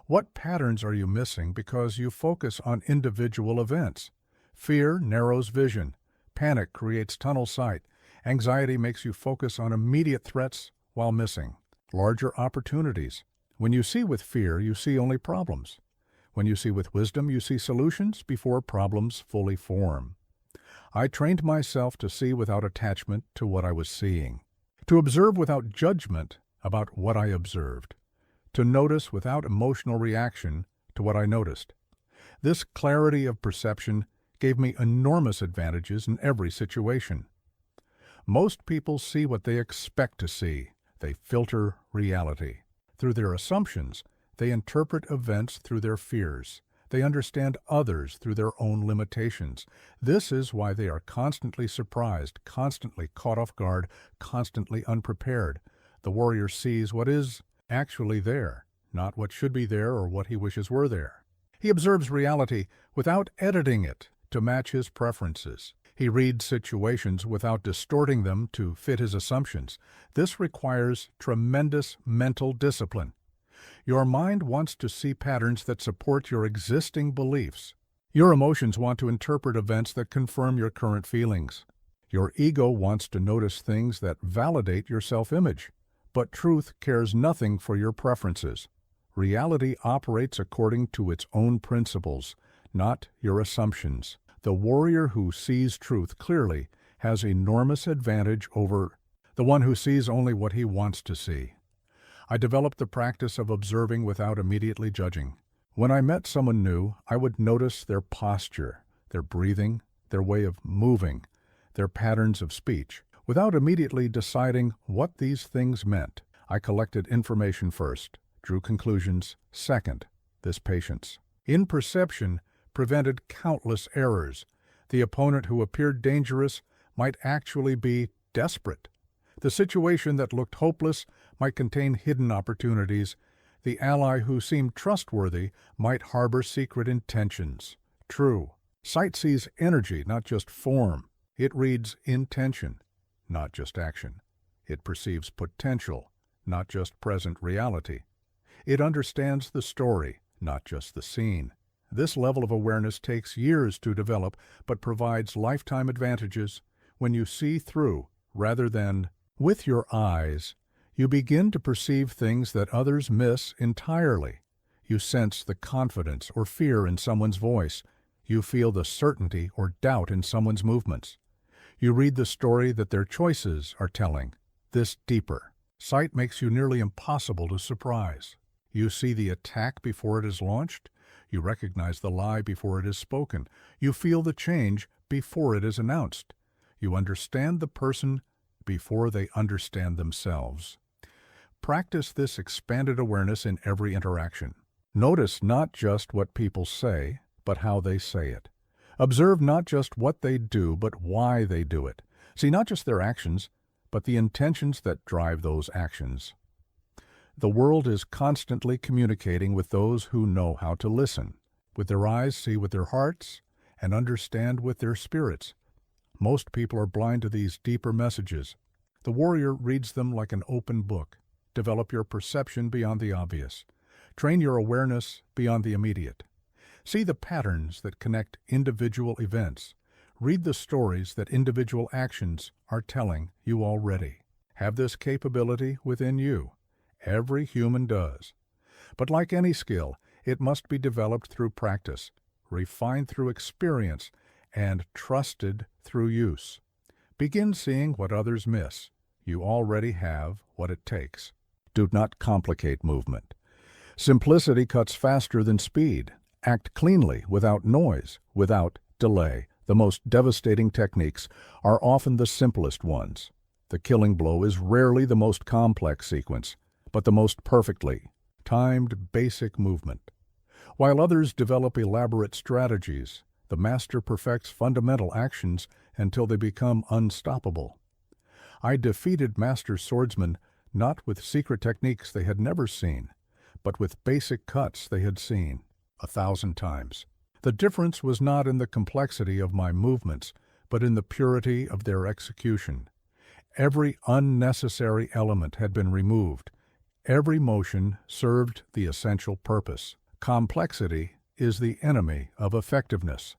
What patterns are you missing because you focus on individual events? Fear narrows vision. Panic creates tunnel sight. Anxiety makes you focus on immediate threats while missing larger opportunities. When you see with fear, you see only problems. When you see with wisdom, you see solutions before problems fully form. I trained myself to see without attachment to what I was seeing, to observe without judgment about what I observed, to notice without emotional reaction to what I noticed. This clarity of perception gave me enormous advantages in every situation. Most people see what they expect to see. They filter reality. Through their assumptions, they interpret events through their fears. They understand others through their own limitations. This is why they are constantly surprised, constantly caught off guard, constantly unprepared. The warrior sees what is actually there, not what should be there or what he wishes were there. He observes reality without editing it to match his preferences. He reads situations without distorting them to fit his assumptions. This requires tremendous mental discipline. Your mind wants to see patterns that support your existing beliefs. Your emotions want to interpret events that confirm your current feelings. Your ego wants to notice things that validate your self-image. But truth cares nothing for your preferences. Reality operates according to its own principles, not your assumptions. The warrior who sees truth clearly has enormous advantage over the one who sees only what he wants to see. I developed the practice of observing without immediately judging. When I met someone new, I would notice their posture, their breathing, their way of moving, their patterns of speech. Without immediately deciding what these things meant, I collected information first, drew conclusions second. This patience in perception prevented countless errors. The opponent who appeared dangerous might actually be desperate. The situation that looked hopeless might contain hidden opportunities. The ally who seemed trustworthy might harbor secret intentions. True. Sight sees energy, not just form. It reads intention, not just action. It perceives potential, not just present reality. It understands the story, not just the scene. This level of awareness takes years to develop, but provides lifetime advantages when you see through rather than with your eyes. You begin to perceive things that others miss entirely. You sense the confidence or fear in someone's voice. You feel the certainty or doubt in someone's movements. You read the story that their choices are telling. This deeper. Sight makes you nearly impossible to surprise. You see the attack before it is launched. You recognize the lie before it is spoken. You feel the change before it is announced. You understand the person before they understand themselves. Practice this expanded awareness in every interaction. Notice not just what people say, but how they say it. Observe not just what they do, but why they do it. See not just their actions, but the intentions that drive those actions. The world is constantly communicating with those who know how to listen. With their eyes, see with their hearts, and understand with their spirits. Most people are blind to these deeper messages. The warrior reads them like an open book. Develop your perception beyond the obvious. Train your awareness beyond the immediate. See the patterns that connect individual events. Read the stories that individual actions are telling you already. Have this capability within you. Every human does. But like any skill, it must be developed through practice, refined through experience, and trusted through use. Begin seeing what others miss. You already have what it takes. Do not complicate movement. Simplicity cuts faster than speed. Act cleanly, without noise, without delay. The most devastating techniques are often the simplest ones. The killing blow is rarely the most complex sequence, but the most perfectly timed basic movement. While others develop elaborate strategies, the master perfects fundamental actions until they become unstoppable. I defeated master swordsmen not with secret techniques they had never seen, but with basic cuts they had seen 1,000 times. The difference was not in the complexity of my movements, but in the purity of their execution. Every unnecessary element had been removed. Every motion served the essential purpose. Complexity is the enemy of effectiveness.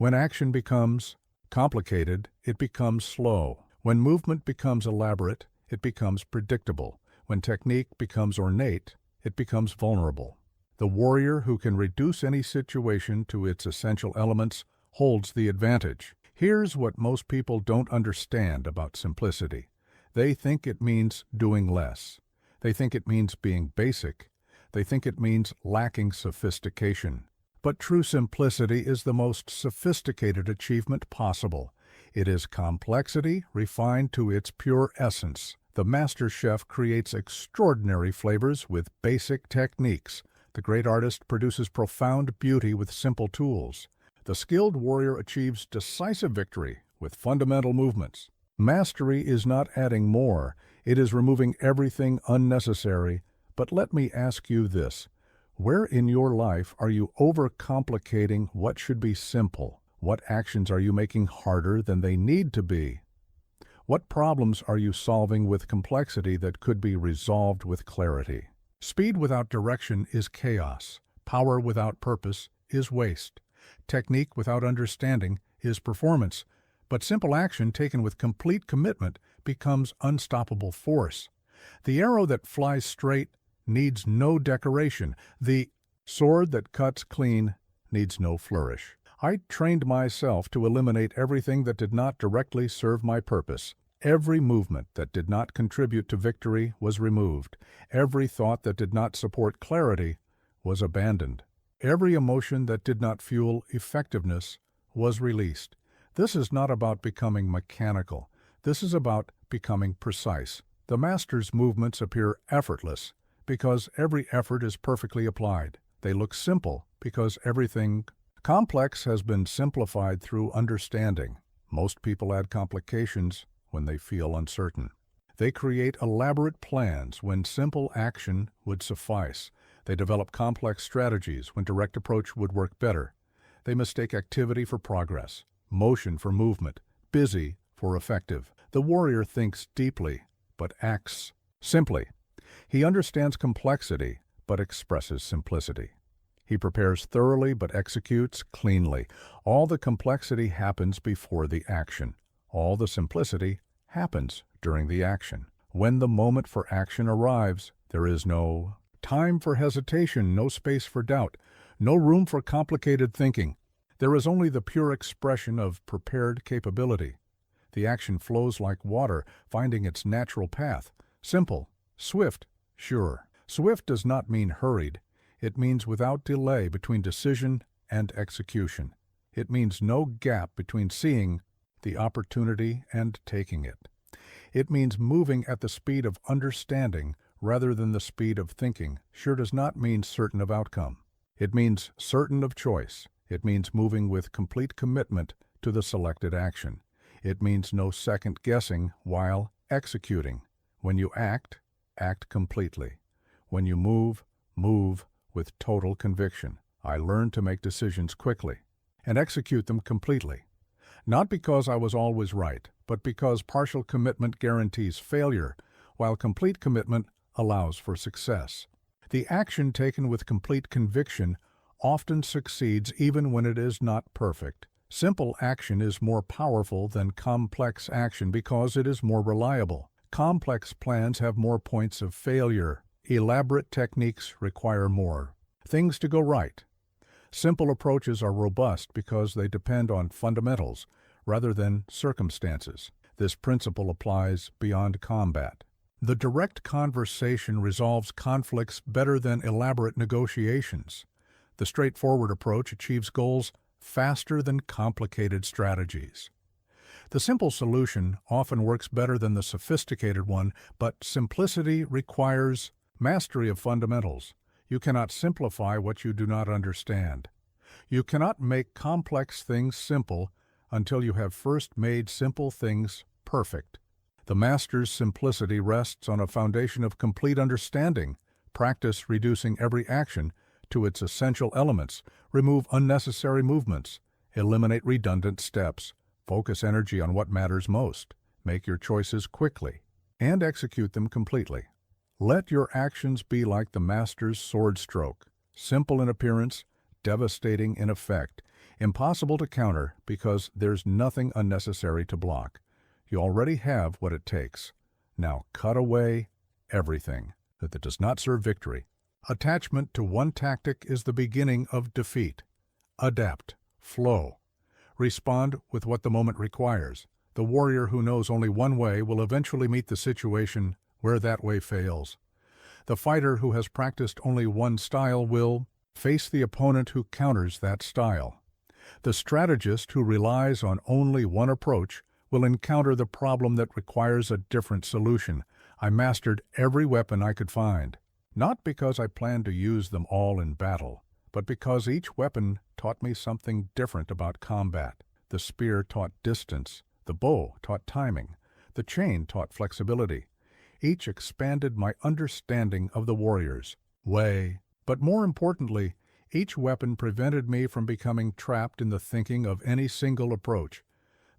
When action becomes complicated, it becomes slow. When movement becomes elaborate, it becomes predictable. When technique becomes ornate, it becomes vulnerable. The warrior who can reduce any situation to its essential elements holds the advantage. Here's what most people don't understand about simplicity. They think it means doing less. They think it means being basic. They think it means lacking sophistication. But true simplicity is the most sophisticated achievement possible. It is complexity refined to its pure essence. The master chef creates extraordinary flavors with basic techniques. The great artist produces profound beauty with simple tools. The skilled warrior achieves decisive victory with fundamental movements. Mastery is not adding more, it is removing everything unnecessary. But let me ask you this. Where in your life are you overcomplicating what should be simple? What actions are you making harder than they need to be? What problems are you solving with complexity that could be resolved with clarity? Speed without direction is chaos. Power without purpose is waste. Technique without understanding is performance. But simple action taken with complete commitment becomes unstoppable force. The arrow that flies straight needs no decoration. The sword that cuts clean needs no flourish. I trained myself to eliminate everything that did not directly serve my purpose. Every movement that did not contribute to victory was removed. Every thought that did not support clarity was abandoned. Every emotion that did not fuel effectiveness was released. This is not about becoming mechanical. This is about becoming precise. The master's movements appear effortless because every effort is perfectly applied. They look simple because everything complex has been simplified through understanding. Most people add complications when they feel uncertain. They create elaborate plans when simple action would suffice. They develop complex strategies when direct approach would work better. They mistake activity for progress, motion for movement, busy for effective. The warrior thinks deeply, but acts simply. He understands complexity, but expresses simplicity. He prepares thoroughly, but executes cleanly. All the complexity happens before the action. All the simplicity happens during the action. When the moment for action arrives, there is no time for hesitation, no space for doubt, no room for complicated thinking. There is only the pure expression of prepared capability. The action flows like water, finding its natural path. Simple, swift, sure. Swift does not mean hurried. It means without delay between decision and execution. It means no gap between seeing the opportunity and taking it. It means moving at the speed of understanding rather than the speed of thinking. Sure does not mean certain of outcome. It means certain of choice. It means moving with complete commitment to the selected action. It means no second guessing while executing. When you act, act completely. When you move, move with total conviction. I learned to make decisions quickly and execute them completely. Not because I was always right, but because partial commitment guarantees failure, while complete commitment allows for success. The action taken with complete conviction often succeeds even when it is not perfect. Simple action is more powerful than complex action because it is more reliable. Complex plans have more points of failure. Elaborate techniques require more things to go right. Simple approaches are robust because they depend on fundamentals rather than circumstances. This principle applies beyond combat. The direct conversation resolves conflicts better than elaborate negotiations. The straightforward approach achieves goals faster than complicated strategies. The simple solution often works better than the sophisticated one, but simplicity requires mastery of fundamentals. You cannot simplify what you do not understand. You cannot make complex things simple until you have first made simple things perfect. The master's simplicity rests on a foundation of complete understanding. Practice reducing every action to its essential elements. Remove unnecessary movements. Eliminate redundant steps. Focus energy on what matters most. Make your choices quickly and execute them completely. Let your actions be like the master's sword stroke, simple in appearance, devastating in effect, impossible to counter because there's nothing unnecessary to block. You already have what it takes. Now cut away everything that does not serve victory. Attachment to one tactic is the beginning of defeat. Adapt, flow. Respond with what the moment requires. The warrior who knows only one way will eventually meet the situation where that way fails. The fighter who has practiced only one style will face the opponent who counters that style. The strategist who relies on only one approach will encounter the problem that requires a different solution. I mastered every weapon I could find, not because I planned to use them all in battle, but because each weapon taught me something different about combat. The spear taught distance, the bow taught timing, the chain taught flexibility. Each expanded my understanding of the warrior's way. But more importantly, each weapon prevented me from becoming trapped in the thinking of any single approach.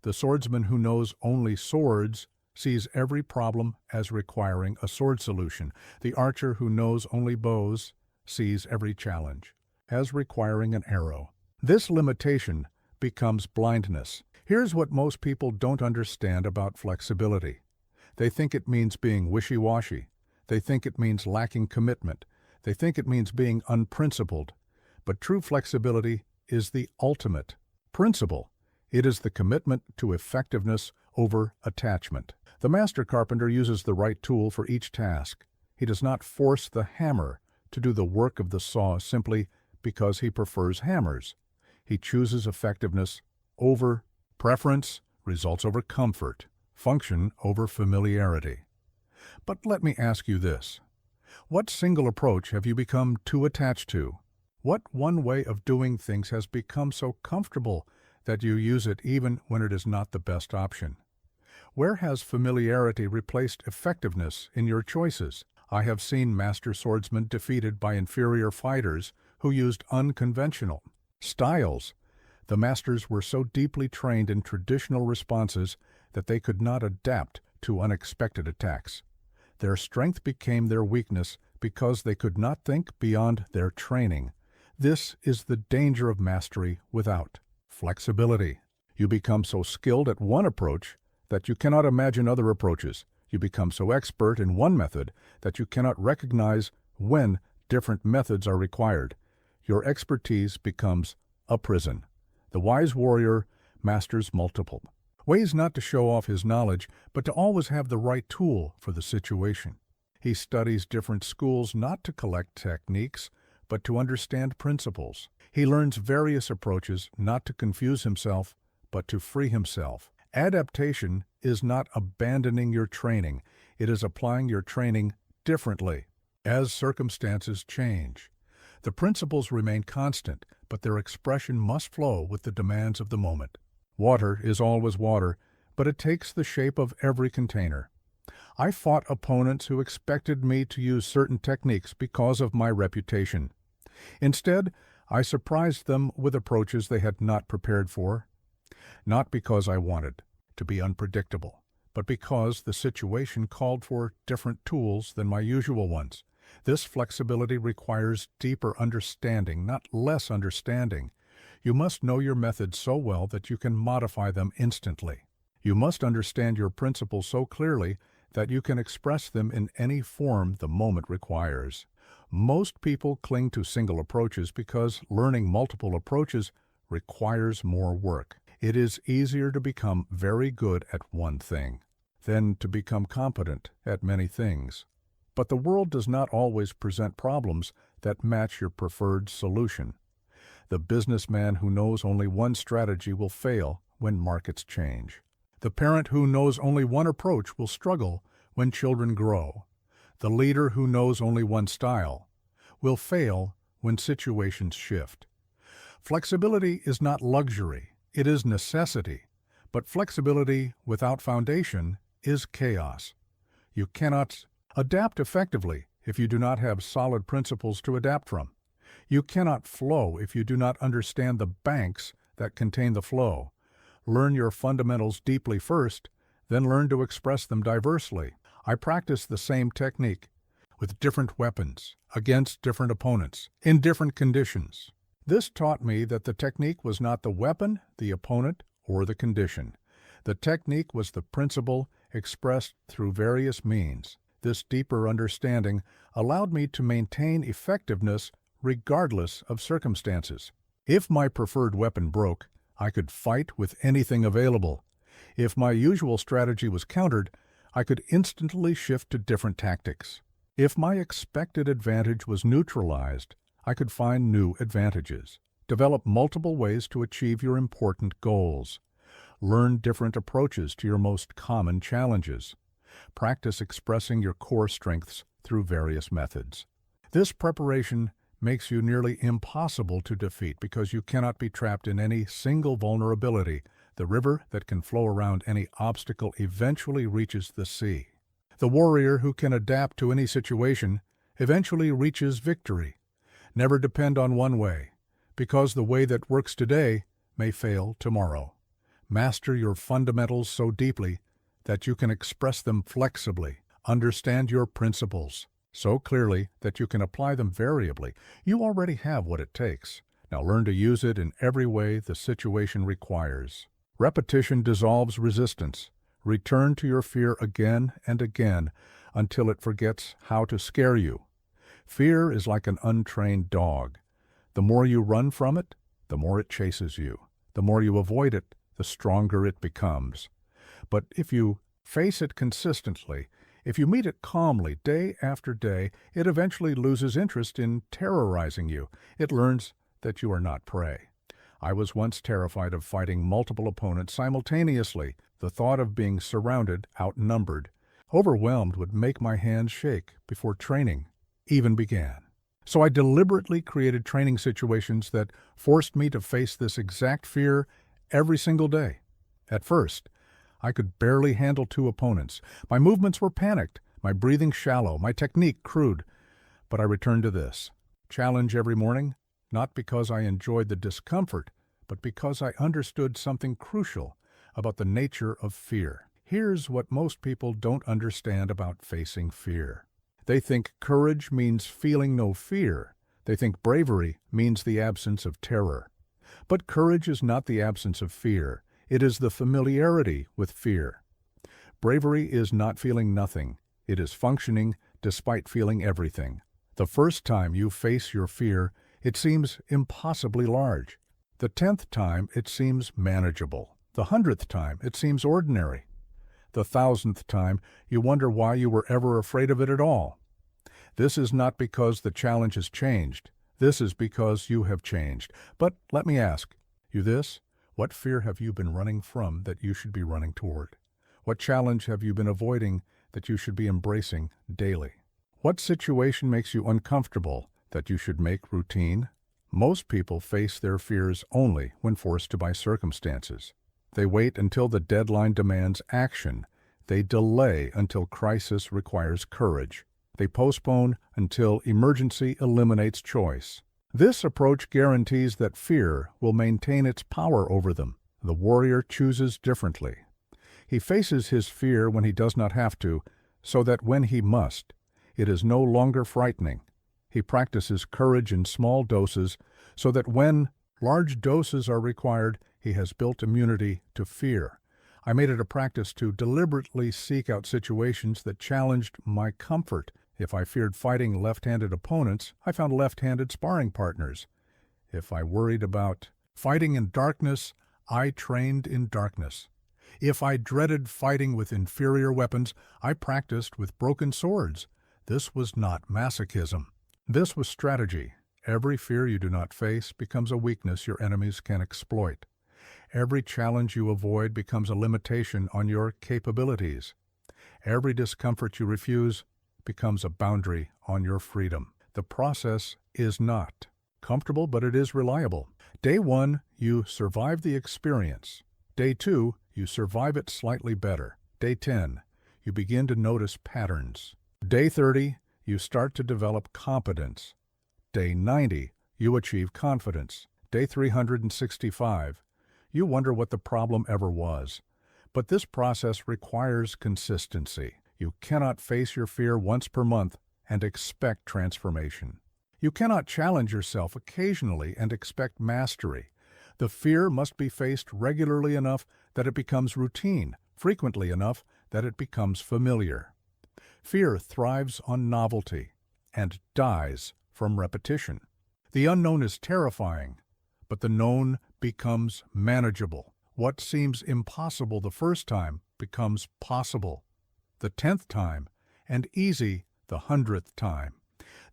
The swordsman who knows only swords sees every problem as requiring a sword solution. The archer who knows only bows sees every challenge as requiring an arrow. This limitation becomes blindness. Here's what most people don't understand about flexibility. They think it means being wishy-washy. They think it means lacking commitment. They think it means being unprincipled. But true flexibility is the ultimate principle. It is the commitment to effectiveness over attachment. The master carpenter uses the right tool for each task. He does not force the hammer to do the work of the saw simply because he prefers hammers. He chooses effectiveness over preference, results over comfort, function over familiarity. But let me ask you this. What single approach have you become too attached to? What one way of doing things has become so comfortable that you use it even when it is not the best option? Where has familiarity replaced effectiveness in your choices? I have seen master swordsmen defeated by inferior fighters who used unconventional styles. The masters were so deeply trained in traditional responses that they could not adapt to unexpected attacks. Their strength became their weakness because they could not think beyond their training. This is the danger of mastery without flexibility. You become so skilled at one approach that you cannot imagine other approaches. You become so expert in one method that you cannot recognize when different methods are required. Your expertise becomes a prison. The wise warrior masters multiple ways not to show off his knowledge, but to always have the right tool for the situation. He studies different schools not to collect techniques, but to understand principles. He learns various approaches not to confuse himself, but to free himself. Adaptation is not abandoning your training. It is applying your training differently as circumstances change. The principles remain constant, but their expression must flow with the demands of the moment. Water is always water, but it takes the shape of every container. I fought opponents who expected me to use certain techniques because of my reputation. Instead, I surprised them with approaches they had not prepared for, not because I wanted to be unpredictable, but because the situation called for different tools than my usual ones. This flexibility requires deeper understanding, not less understanding. You must know your methods so well that you can modify them instantly. You must understand your principles so clearly that you can express them in any form the moment requires. Most people cling to single approaches because learning multiple approaches requires more work. It is easier to become very good at one thing than to become competent at many things. But the world does not always present problems that match your preferred solution. The businessman who knows only one strategy will fail when markets change. The parent who knows only one approach will struggle when children grow. The leader who knows only one style will fail when situations shift. Flexibility is not luxury, it is necessity. But flexibility without foundation is chaos. You cannot adapt effectively if you do not have solid principles to adapt from. You cannot flow if you do not understand the banks that contain the flow. Learn your fundamentals deeply first, then learn to express them diversely. I practice the same technique with different weapons, against different opponents, in different conditions. This taught me that the technique was not the weapon, the opponent, or the condition. The technique was the principle expressed through various means. This deeper understanding allowed me to maintain effectiveness regardless of circumstances. If my preferred weapon broke, I could fight with anything available. If my usual strategy was countered, I could instantly shift to different tactics. If my expected advantage was neutralized, I could find new advantages. Develop multiple ways to achieve your important goals. Learn different approaches to your most common challenges. Practice expressing your core strengths through various methods. This preparation makes you nearly impossible to defeat because you cannot be trapped in any single vulnerability. The river that can flow around any obstacle eventually reaches the sea. The warrior who can adapt to any situation eventually reaches victory. Never depend on one way, because the way that works today may fail tomorrow. Master your fundamentals so deeply that you can express them flexibly. Understand your principles so clearly that you can apply them variably. You already have what it takes. Now learn to use it in every way the situation requires. Repetition dissolves resistance. Return to your fear again and again until it forgets how to scare you. Fear is like an untrained dog. The more you run from it, the more it chases you. The more you avoid it, the stronger it becomes. But if you face it consistently, if you meet it calmly day after day, it eventually loses interest in terrorizing you. It learns that you are not prey. I was once terrified of fighting multiple opponents simultaneously. The thought of being surrounded, outnumbered, overwhelmed would make my hands shake before training even began. So I deliberately created training situations that forced me to face this exact fear every single day. At first, I could barely handle 2 opponents. My movements were panicked, my breathing shallow, my technique crude. But I returned to this. Challenge every morning, not because I enjoyed the discomfort, but because I understood something crucial about the nature of fear. Here's what most people don't understand about facing fear. They think courage means feeling no fear. They think bravery means the absence of terror. But courage is not the absence of fear. It is the familiarity with fear. Bravery is not feeling nothing. It is functioning despite feeling everything. The first time you face your fear, it seems impossibly large. The 10th time, it seems manageable. The 100th time, it seems ordinary. The 1000th time, you wonder why you were ever afraid of it at all. This is not because the challenge has changed. This is because you have changed. But let me ask you this. What fear have you been running from that you should be running toward? What challenge have you been avoiding that you should be embracing daily? What situation makes you uncomfortable that you should make routine? Most people face their fears only when forced to by circumstances. They wait until the deadline demands action. They delay until crisis requires courage. They postpone until emergency eliminates choice. This approach guarantees that fear will maintain its power over them. The warrior chooses differently. He faces his fear when he does not have to, so that when he must, it is no longer frightening. He practices courage in small doses, so that when large doses are required, he has built immunity to fear. I made it a practice to deliberately seek out situations that challenged my comfort. If I feared fighting left-handed opponents, I found left-handed sparring partners. If I worried about fighting in darkness, I trained in darkness. If I dreaded fighting with inferior weapons, I practiced with broken swords. This was not masochism. This was strategy. Every fear you do not face becomes a weakness your enemies can exploit. Every challenge you avoid becomes a limitation on your capabilities. Every discomfort you refuse becomes a boundary on your freedom. The process is not comfortable, but it is reliable. Day 1, you survive the experience. Day 2, you survive it slightly better. Day 10, you begin to notice patterns. Day 30, you start to develop competence. Day 90, you achieve confidence. Day 365, you wonder what the problem ever was. But this process requires consistency. You cannot face your fear once per month and expect transformation. You cannot challenge yourself occasionally and expect mastery. The fear must be faced regularly enough that it becomes routine, frequently enough that it becomes familiar. Fear thrives on novelty and dies from repetition. The unknown is terrifying, but the known becomes manageable. What seems impossible the first time becomes possible the 10th time, and easy the 100th time.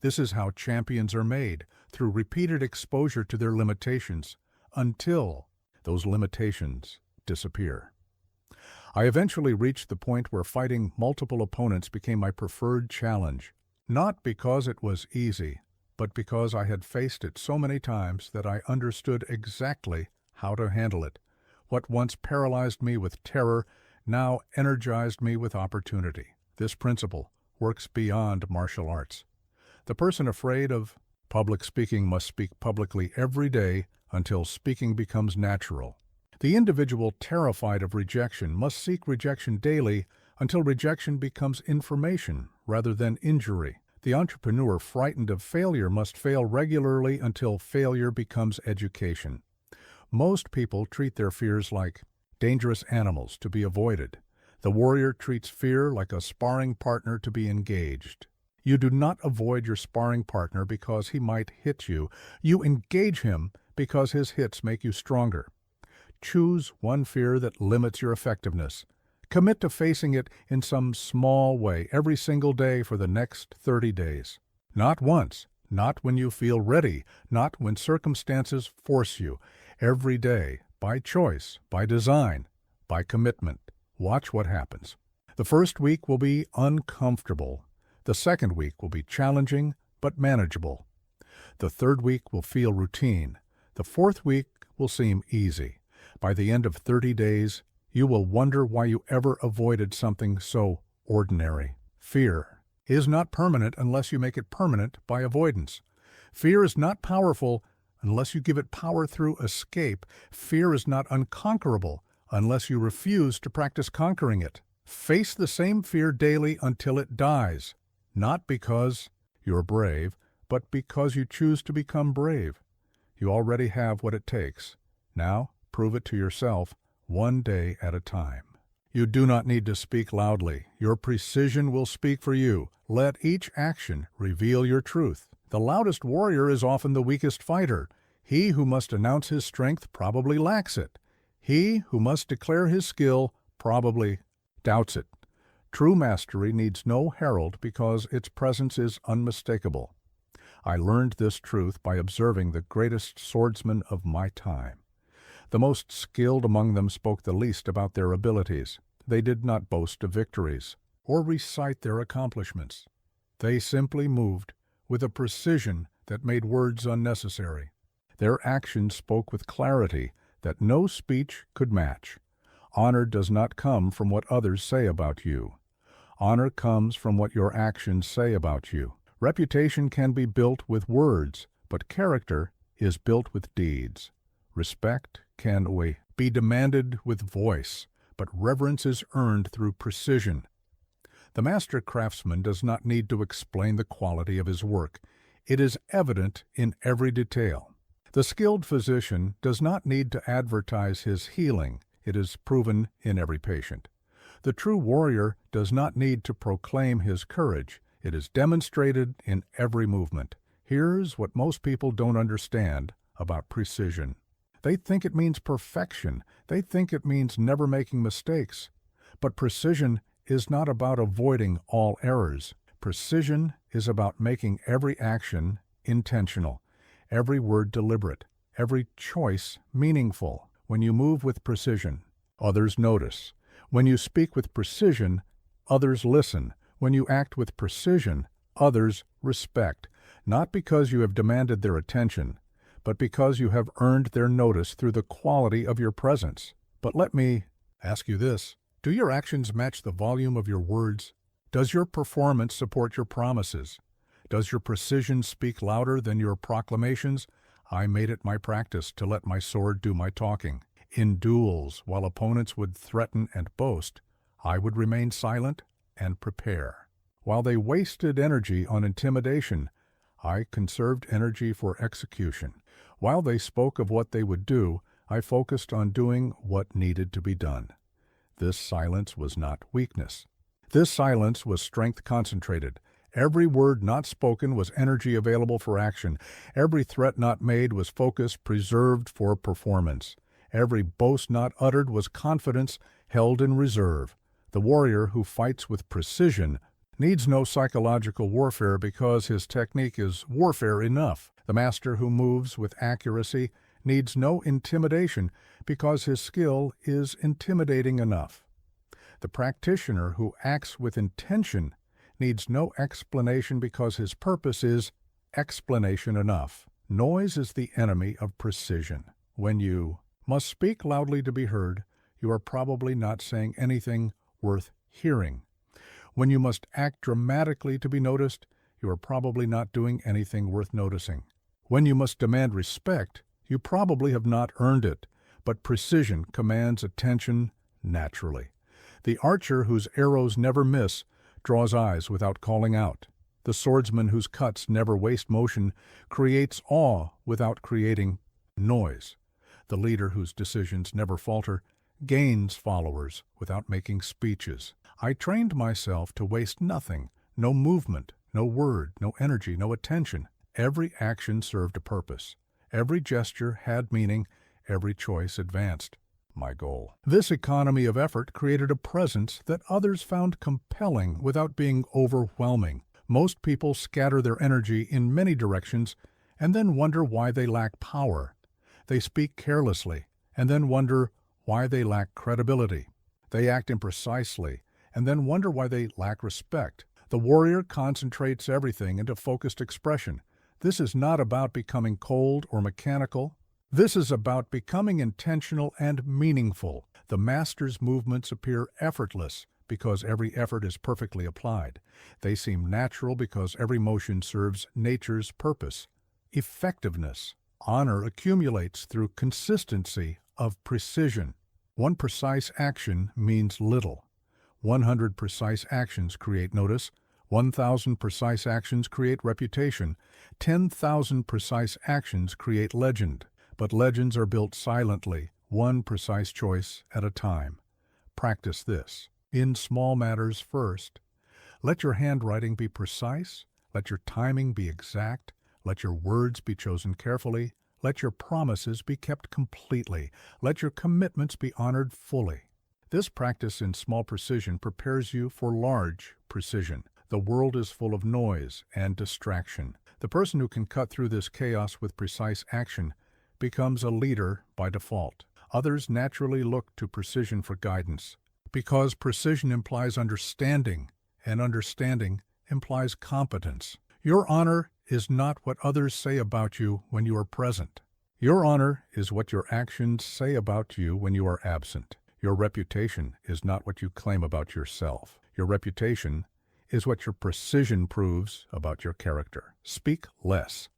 This is how champions are made, through repeated exposure to their limitations, until those limitations disappear. I eventually reached the point where fighting multiple opponents became my preferred challenge, not because it was easy, but because I had faced it so many times that I understood exactly how to handle it. What once paralyzed me with terror now energized me with opportunity. This principle works beyond martial arts. The person afraid of public speaking must speak publicly every day until speaking becomes natural. The individual terrified of rejection must seek rejection daily until rejection becomes information rather than injury. The entrepreneur frightened of failure must fail regularly until failure becomes education. Most people treat their fears like dangerous animals to be avoided. The warrior treats fear like a sparring partner to be engaged. You do not avoid your sparring partner because he might hit you. You engage him because his hits make you stronger. Choose one fear that limits your effectiveness. Commit to facing it in some small way every single day for the next 30 days. Not once, not when you feel ready, not when circumstances force you. Every day, by choice, by design, by commitment. Watch what happens. The first week will be uncomfortable. The second week will be challenging but manageable. The third week will feel routine. The fourth week will seem easy. By the end of 30 days, You will wonder why you ever avoided something so ordinary. Fear is not permanent unless you make it permanent by avoidance. Fear is not powerful unless you give it power through escape. Fear is not unconquerable unless you refuse to practice conquering it. Face the same fear daily until it dies, not because you're brave, but because you choose to become brave. You already have what it takes. Now, prove it to yourself, one day at a time. You do not need to speak loudly. Your precision will speak for you. Let each action reveal your truth. The loudest warrior is often the weakest fighter. He who must announce his strength probably lacks it. He who must declare his skill probably doubts it. True mastery needs no herald because its presence is unmistakable. I learned this truth by observing the greatest swordsmen of my time. The most skilled among them spoke the least about their abilities. They did not boast of victories or recite their accomplishments. They simply moved with a precision that made words unnecessary. Their actions spoke with clarity that no speech could match. Honor does not come from what others say about you. Honor comes from what your actions say about you. Reputation can be built with words, but character is built with deeds. Respect can be demanded with voice, but reverence is earned through precision. The master craftsman does not need to explain the quality of his work. It is evident in every detail. The skilled physician does not need to advertise his healing. It is proven in every patient. The true warrior does not need to proclaim his courage. It is demonstrated in every movement. Here's what most people don't understand about precision. They think it means perfection. They think it means never making mistakes. But precision is not about avoiding all errors. Precision is about making every action intentional, every word deliberate, every choice meaningful. When you move with precision, others notice. When you speak with precision, others listen. When you act with precision, others respect, not because you have demanded their attention, but because you have earned their notice through the quality of your presence. But let me ask you this. Do your actions match the volume of your words? Does your performance support your promises? Does your precision speak louder than your proclamations? I made it my practice to let my sword do my talking. In duels, while opponents would threaten and boast, I would remain silent and prepare. While they wasted energy on intimidation, I conserved energy for execution. While they spoke of what they would do, I focused on doing what needed to be done. This silence was not weakness. This silence was strength concentrated. Every word not spoken was energy available for action. Every threat not made was focus preserved for performance. Every boast not uttered was confidence held in reserve. The warrior who fights with precision needs no psychological warfare because his technique is warfare enough. The master who moves with accuracy needs no intimidation because his skill is intimidating enough. The practitioner who acts with intention needs no explanation because his purpose is explanation enough. Noise is the enemy of precision. When you must speak loudly to be heard, you are probably not saying anything worth hearing. When you must act dramatically to be noticed, you are probably not doing anything worth noticing. When you must demand respect, you probably have not earned it, but precision commands attention naturally. The archer whose arrows never miss draws eyes without calling out. The swordsman whose cuts never waste motion creates awe without creating noise. The leader whose decisions never falter gains followers without making speeches. I trained myself to waste nothing, no movement, no word, no energy, no attention. Every action served a purpose. Every gesture had meaning. Every choice advanced my goal. This economy of effort created a presence that others found compelling without being overwhelming. Most people scatter their energy in many directions and then wonder why they lack power. They speak carelessly and then wonder why they lack credibility. They act imprecisely and then wonder why they lack respect. The warrior concentrates everything into focused expression. This is not about becoming cold or mechanical. This is about becoming intentional and meaningful. The master's movements appear effortless because every effort is perfectly applied. They seem natural because every motion serves nature's purpose. Effectiveness. Honor accumulates through consistency of precision. One precise action means little. 100 precise actions create notice. 1,000 precise actions create reputation. 10,000 precise actions create legend. But legends are built silently, one precise choice at a time. Practice this. In small matters first. Let your handwriting be precise. Let your timing be exact. Let your words be chosen carefully. Let your promises be kept completely. Let your commitments be honored fully. This practice in small precision prepares you for large precision. The world is full of noise and distraction. The person who can cut through this chaos with precise action becomes a leader by default. Others naturally look to precision for guidance, because precision implies understanding, and understanding implies competence. Your honor is not what others say about you when you are present. Your honor is what your actions say about you when you are absent. Your reputation is not what you claim about yourself. Your reputation is what your precision proves about your character. Speak less.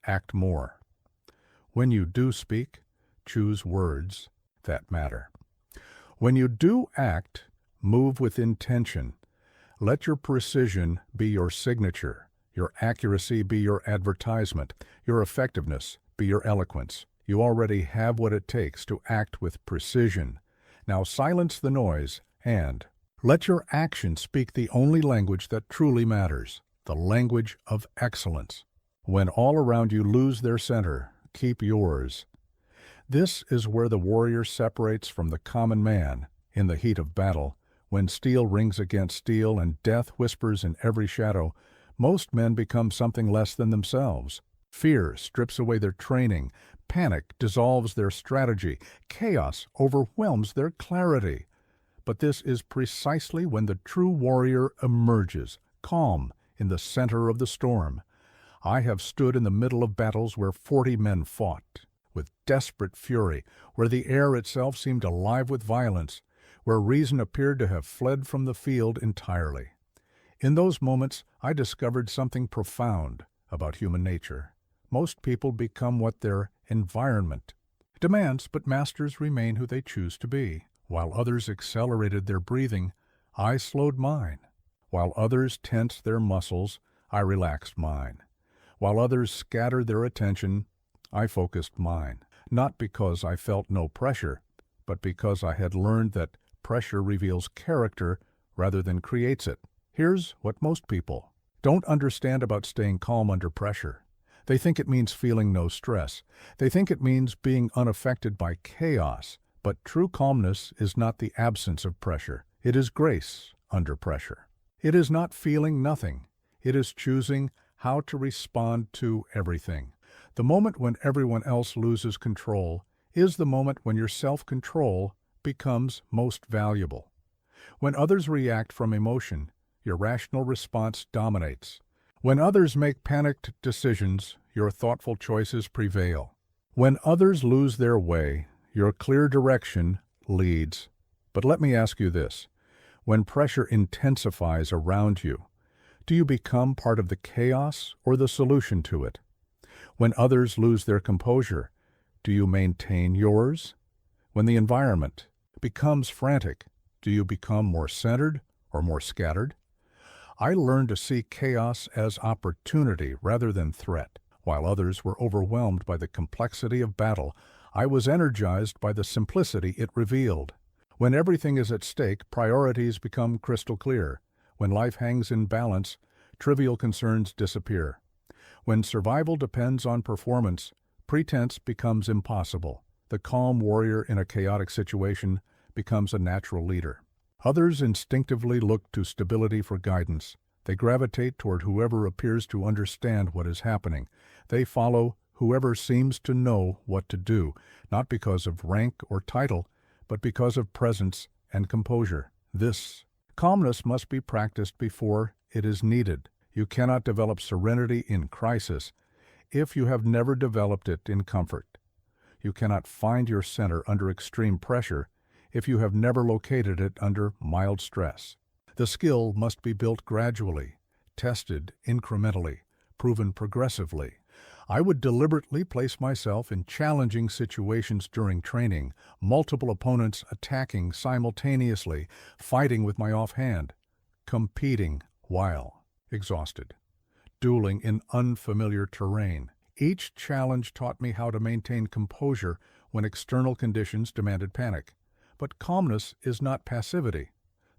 Act more. When you do speak, choose words that matter. When you do act, move with intention. Let your precision be your signature. Your accuracy be your advertisement. Your effectiveness be your eloquence. You already have what it takes to act with precision. Now silence the noise and let your actions speak the only language that truly matters, the language of excellence. When all around you lose their center, keep yours. This is where the warrior separates from the common man. In the heat of battle, when steel rings against steel and death whispers in every shadow, most men become something less than themselves. Fear strips away their training. Panic dissolves their strategy. Chaos overwhelms their clarity. But this is precisely when the true warrior emerges, calm in the center of the storm. I have stood in the middle of battles where 40 men fought, with desperate fury, where the air itself seemed alive with violence, where reason appeared to have fled from the field entirely. In those moments, I discovered something profound about human nature. Most people become what their environment demands, but masters remain who they choose to be. While others accelerated their breathing, I slowed mine. While others tensed their muscles, I relaxed mine. While others scattered their attention, I focused mine. Not because I felt no pressure, but because I had learned that pressure reveals character rather than creates it. Here's what most people don't understand about staying calm under pressure. They think it means feeling no stress. They think it means being unaffected by chaos. But true calmness is not the absence of pressure. It is grace under pressure. It is not feeling nothing. It is choosing how to respond to everything. The moment when everyone else loses control is the moment when your self-control becomes most valuable. When others react from emotion, your rational response dominates. When others make panicked decisions, your thoughtful choices prevail. When others lose their way, your clear direction leads. But let me ask you this. When pressure intensifies around you, do you become part of the chaos or the solution to it? When others lose their composure, do you maintain yours? When the environment becomes frantic, do you become more centered or more scattered? I learned to see chaos as opportunity rather than threat. While others were overwhelmed by the complexity of battle, I was energized by the simplicity it revealed. When everything is at stake, priorities become crystal clear. When life hangs in balance, trivial concerns disappear. When survival depends on performance, pretense becomes impossible. The calm warrior in a chaotic situation becomes a natural leader. Others instinctively look to stability for guidance. They gravitate toward whoever appears to understand what is happening. They follow whoever seems to know what to do, not because of rank or title, but because of presence and composure. This calmness must be practiced before it is needed. You cannot develop serenity in crisis if you have never developed it in comfort. You cannot find your center under extreme pressure if you have never located it under mild stress. The skill must be built gradually, tested incrementally, proven progressively. I would deliberately place myself in challenging situations during training, multiple opponents attacking simultaneously, fighting with my offhand, competing while exhausted, dueling in unfamiliar terrain. Each challenge taught me how to maintain composure when external conditions demanded panic. But calmness is not passivity.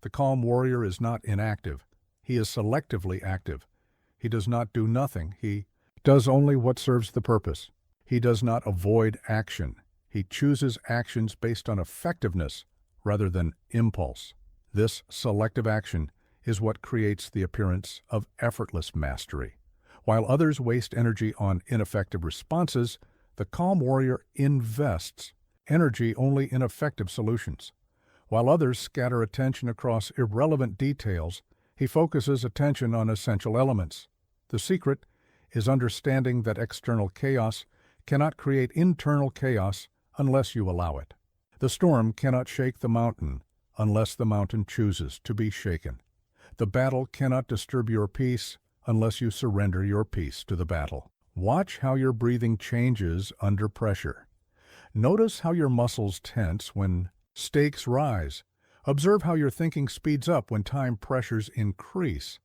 The calm warrior is not inactive. He is selectively active. He does not do nothing. He does only what serves the purpose. He does not avoid action. He chooses actions based on effectiveness rather than impulse. This selective action is what creates the appearance of effortless mastery. While others waste energy on ineffective responses, the calm warrior invests energy only in effective solutions. While others scatter attention across irrelevant details, he focuses attention on essential elements. The secret is understanding that external chaos cannot create internal chaos unless you allow it. The storm cannot shake the mountain unless the mountain chooses to be shaken. The battle cannot disturb your peace unless you surrender your peace to the battle. Watch how your breathing changes under pressure. Notice how your muscles tense when stakes rise. Observe how your thinking speeds up when time pressures increase.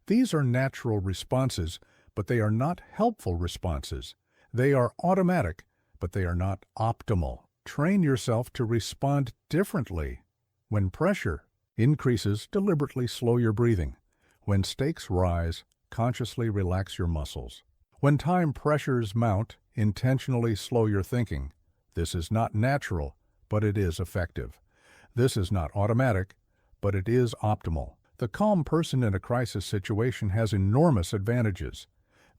These are natural responses, but they are not helpful responses. They are automatic, but they are not optimal. Train yourself to respond differently. When pressure increases, deliberately slow your breathing. When stakes rise, consciously relax your muscles. When time pressures mount, intentionally slow your thinking. This is not natural, but it is effective. This is not automatic, but it is optimal. The calm person in a crisis situation has enormous advantages.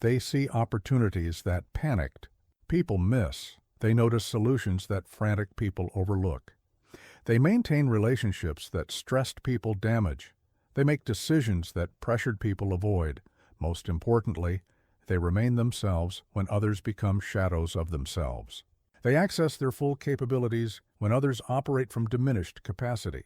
They see opportunities that panicked people miss. They notice solutions that frantic people overlook. They maintain relationships that stressed people damage. They make decisions that pressured people avoid. Most importantly, they remain themselves when others become shadows of themselves. They access their full capabilities when others operate from diminished capacity.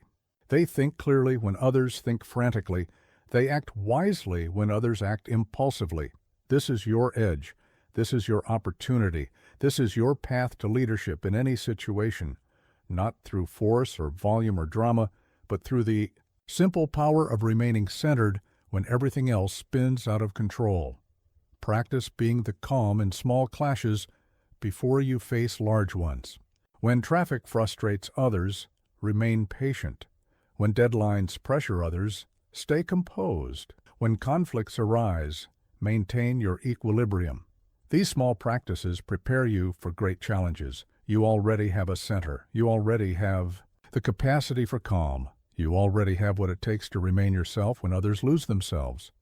They think clearly when others think frantically. They act wisely when others act impulsively. This is your edge. This is your opportunity. This is your path to leadership in any situation, not through force or volume or drama, but through the simple power of remaining centered when everything else spins out of control. Practice being the calm in small clashes before you face large ones. When traffic frustrates others, remain patient. When deadlines pressure others, stay composed. When conflicts arise, maintain your equilibrium. These small practices prepare you for great challenges. You already have a center. You already have the capacity for calm. You already have what it takes to remain yourself when others lose themselves.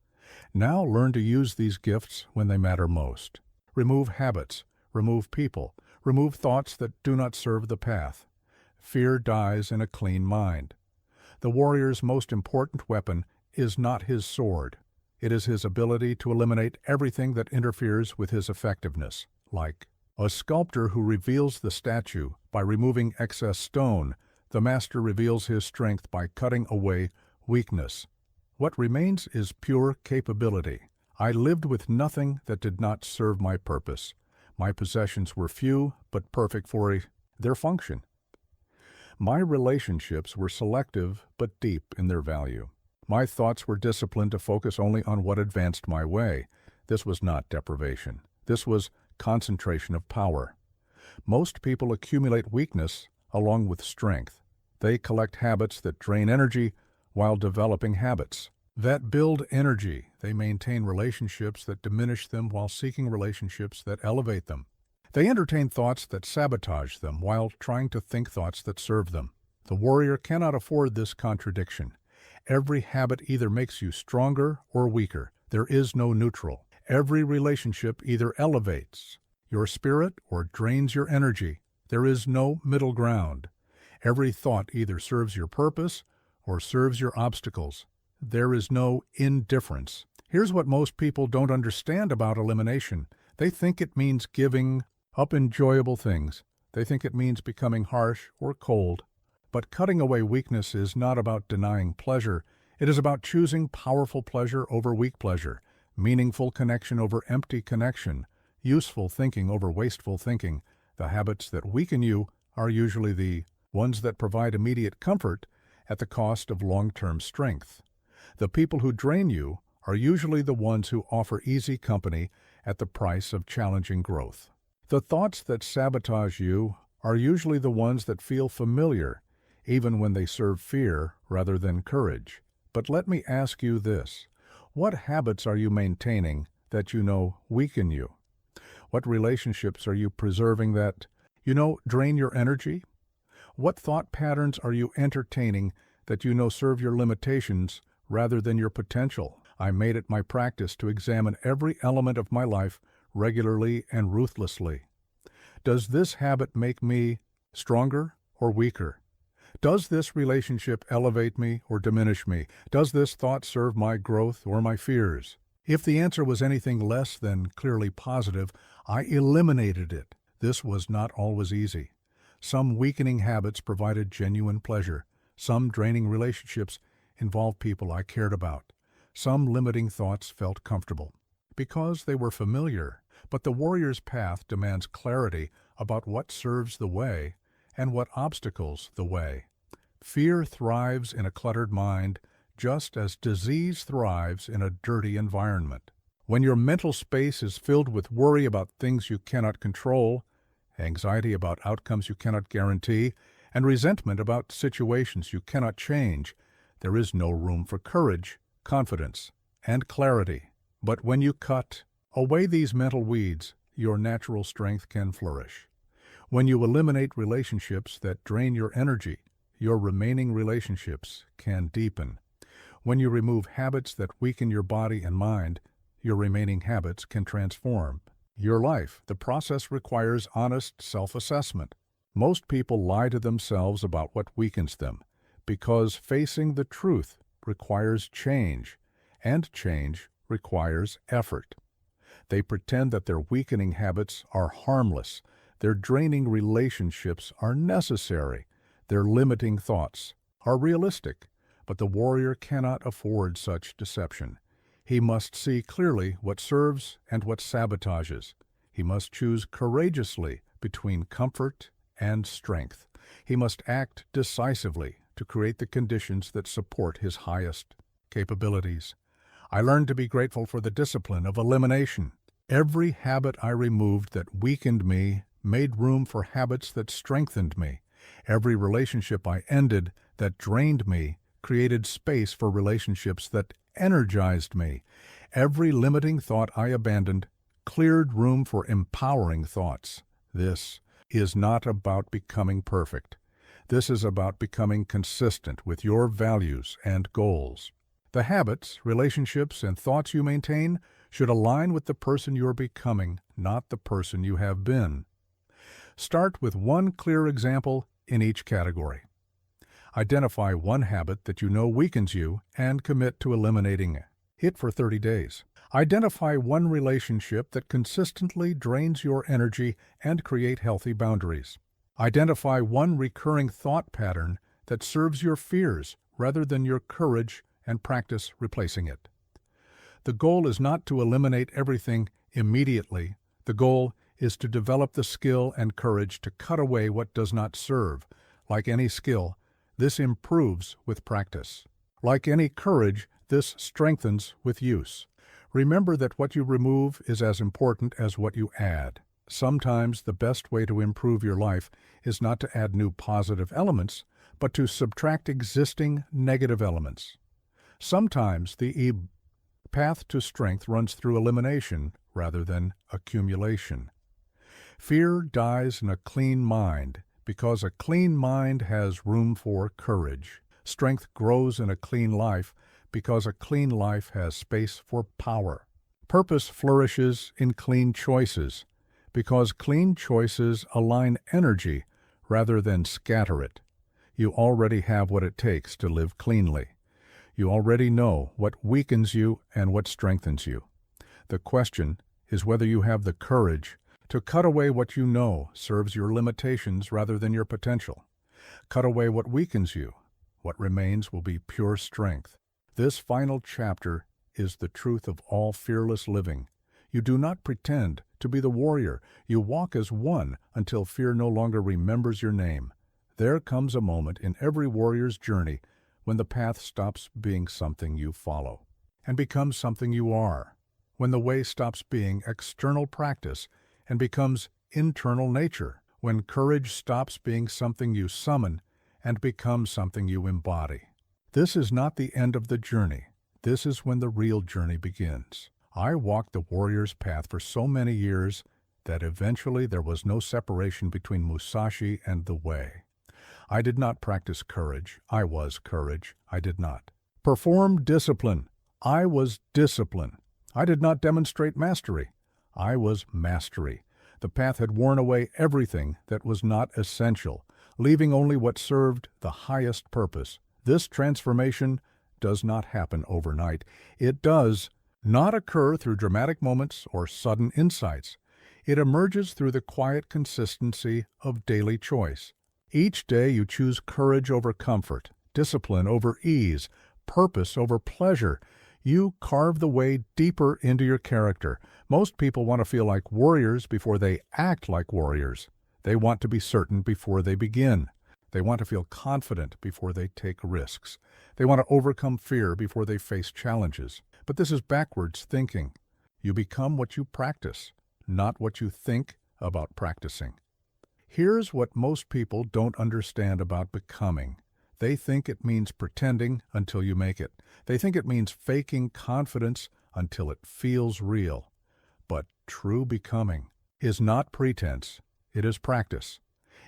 Now learn to use these gifts when they matter most. Remove habits. Remove people. Remove thoughts that do not serve the path. Fear dies in a clean mind. The warrior's most important weapon is not his sword. It is his ability to eliminate everything that interferes with his effectiveness, like a sculptor who reveals the statue by removing excess stone. The master reveals his strength by cutting away weakness. What remains is pure capability. I lived with nothing that did not serve my purpose. My possessions were few, but perfect for their function. My relationships were selective, but deep in their value. My thoughts were disciplined to focus only on what advanced my way. This was not deprivation. This was concentration of power. Most people accumulate weakness along with strength. They collect habits that drain energy while developing habits that build energy. They maintain relationships that diminish them while seeking relationships that elevate them. They entertain thoughts that sabotage them while trying to think thoughts that serve them. The warrior cannot afford this contradiction. Every habit either makes you stronger or weaker. There is no neutral. Every relationship either elevates your spirit or drains your energy. There is no middle ground. Every thought either serves your purpose or serves your obstacles. There is no indifference. Here's what most people don't understand about elimination. They think it means giving up enjoyable things. They think it means becoming harsh or cold. But cutting away weakness is not about denying pleasure. It is about choosing powerful pleasure over weak pleasure, meaningful connection over empty connection, useful thinking over wasteful thinking. The habits that weaken you are usually the ones that provide immediate comfort at the cost of long-term strength. The people who drain you are usually the ones who offer easy company at the price of challenging growth. The thoughts that sabotage you are usually the ones that feel familiar, even when they serve fear rather than courage. But let me ask you this: what habits are you maintaining that you know weaken you? What relationships are you preserving that, drain your energy? What thought patterns are you entertaining that you know serve your limitations rather than your potential? I made it my practice to examine every element of my life regularly and ruthlessly. Does this habit make me stronger or weaker? Does this relationship elevate me or diminish me? Does this thought serve my growth or my fears? If the answer was anything less than clearly positive, I eliminated it. This was not always easy. Some weakening habits provided genuine pleasure. Some draining relationships involved people I cared about. Some limiting thoughts felt comfortable because they were familiar. But the warrior's path demands clarity about what serves the way and what obstacles the way. Fear thrives in a cluttered mind, just as disease thrives in a dirty environment. When your mental space is filled with worry about things you cannot control, anxiety about outcomes you cannot guarantee, and resentment about situations you cannot change, there is no room for courage, confidence, and clarity. But when you cut away these mental weeds, your natural strength can flourish. When you eliminate relationships that drain your energy, your remaining relationships can deepen. When you remove habits that weaken your body and mind, your remaining habits can transform your life. The process requires honest self-assessment. Most people lie to themselves about what weakens them, because facing the truth requires change, and change requires effort. They pretend that their weakening habits are harmless, their draining relationships are necessary, their limiting thoughts are realistic. But the warrior cannot afford such deception. He must see clearly what serves and what sabotages. He must choose courageously between comfort and strength. He must act decisively to create the conditions that support his highest capabilities. I learned to be grateful for the discipline of elimination. Every habit I removed that weakened me made room for habits that strengthened me. Every relationship I ended that drained me created space for relationships that energized me. Every limiting thought I abandoned cleared room for empowering thoughts. This is not about becoming perfect. This is about becoming consistent with your values and goals. The habits, relationships, and thoughts you maintain should align with the person you're becoming, not the person you have been. Start with one clear example in each category. Identify one habit that you know weakens you and commit to eliminating it for 30 days. Identify one relationship that consistently drains your energy and create healthy boundaries. Identify one recurring thought pattern that serves your fears rather than your courage and practice replacing it. The goal is not to eliminate everything immediately. The goal is to develop the skill and courage to cut away what does not serve. Like any skill, this improves with practice. Like any courage, this strengthens with use. Remember that what you remove is as important as what you add. Sometimes the best way to improve your life is not to add new positive elements, but to subtract existing negative elements. Sometimes the path to strength runs through elimination rather than accumulation. Fear dies in a clean mind because a clean mind has room for courage. Strength grows in a clean life because a clean life has space for power. Purpose flourishes in clean choices because clean choices align energy rather than scatter it. You already have what it takes to live cleanly. You already know what weakens you and what strengthens you. The question is whether you have the courage to cut away what you know serves your limitations rather than your potential. Cut away what weakens you. What remains will be pure strength. This final chapter is the truth of all fearless living. You do not pretend to be the warrior. You walk as one until fear no longer remembers your name. There comes a moment in every warrior's journey when the path stops being something you follow and becomes something you are, when the way stops being external practice and becomes internal nature, when courage stops being something you summon and becomes something you embody. This is not the end of the journey. This is when the real journey begins. I walked the warrior's path for so many years that eventually there was no separation between Musashi and the way. I did not practice courage. I was courage. I did not perform discipline. I was discipline. I did not demonstrate mastery. I was mastery. The path had worn away everything that was not essential, leaving only what served the highest purpose. This transformation does not happen overnight. It does not occur through dramatic moments or sudden insights. It emerges through the quiet consistency of daily choice. Each day you choose courage over comfort, discipline over ease, purpose over pleasure. You carve the way deeper into your character. Most people want to feel like warriors before they act like warriors. They want to be certain before they begin. They want to feel confident before they take risks. They want to overcome fear before they face challenges. But this is backwards thinking. You become what you practice, not what you think about practicing. Here's what most people don't understand about becoming. They think it means pretending until you make it. They think it means faking confidence until it feels real. But true becoming is not pretense. It is practice.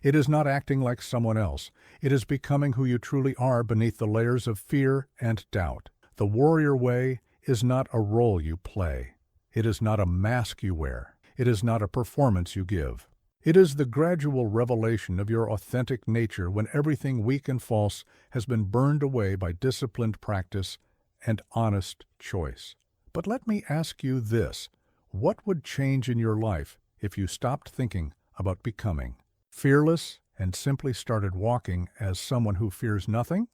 It is not acting like someone else. It is becoming who you truly are beneath the layers of fear and doubt. The warrior way is not a role you play. It is not a mask you wear. It is not a performance you give. It is the gradual revelation of your authentic nature when everything weak and false has been burned away by disciplined practice and honest choice. But let me ask you this. What would change in your life if you stopped thinking about becoming fearless and simply started walking as someone who fears nothing?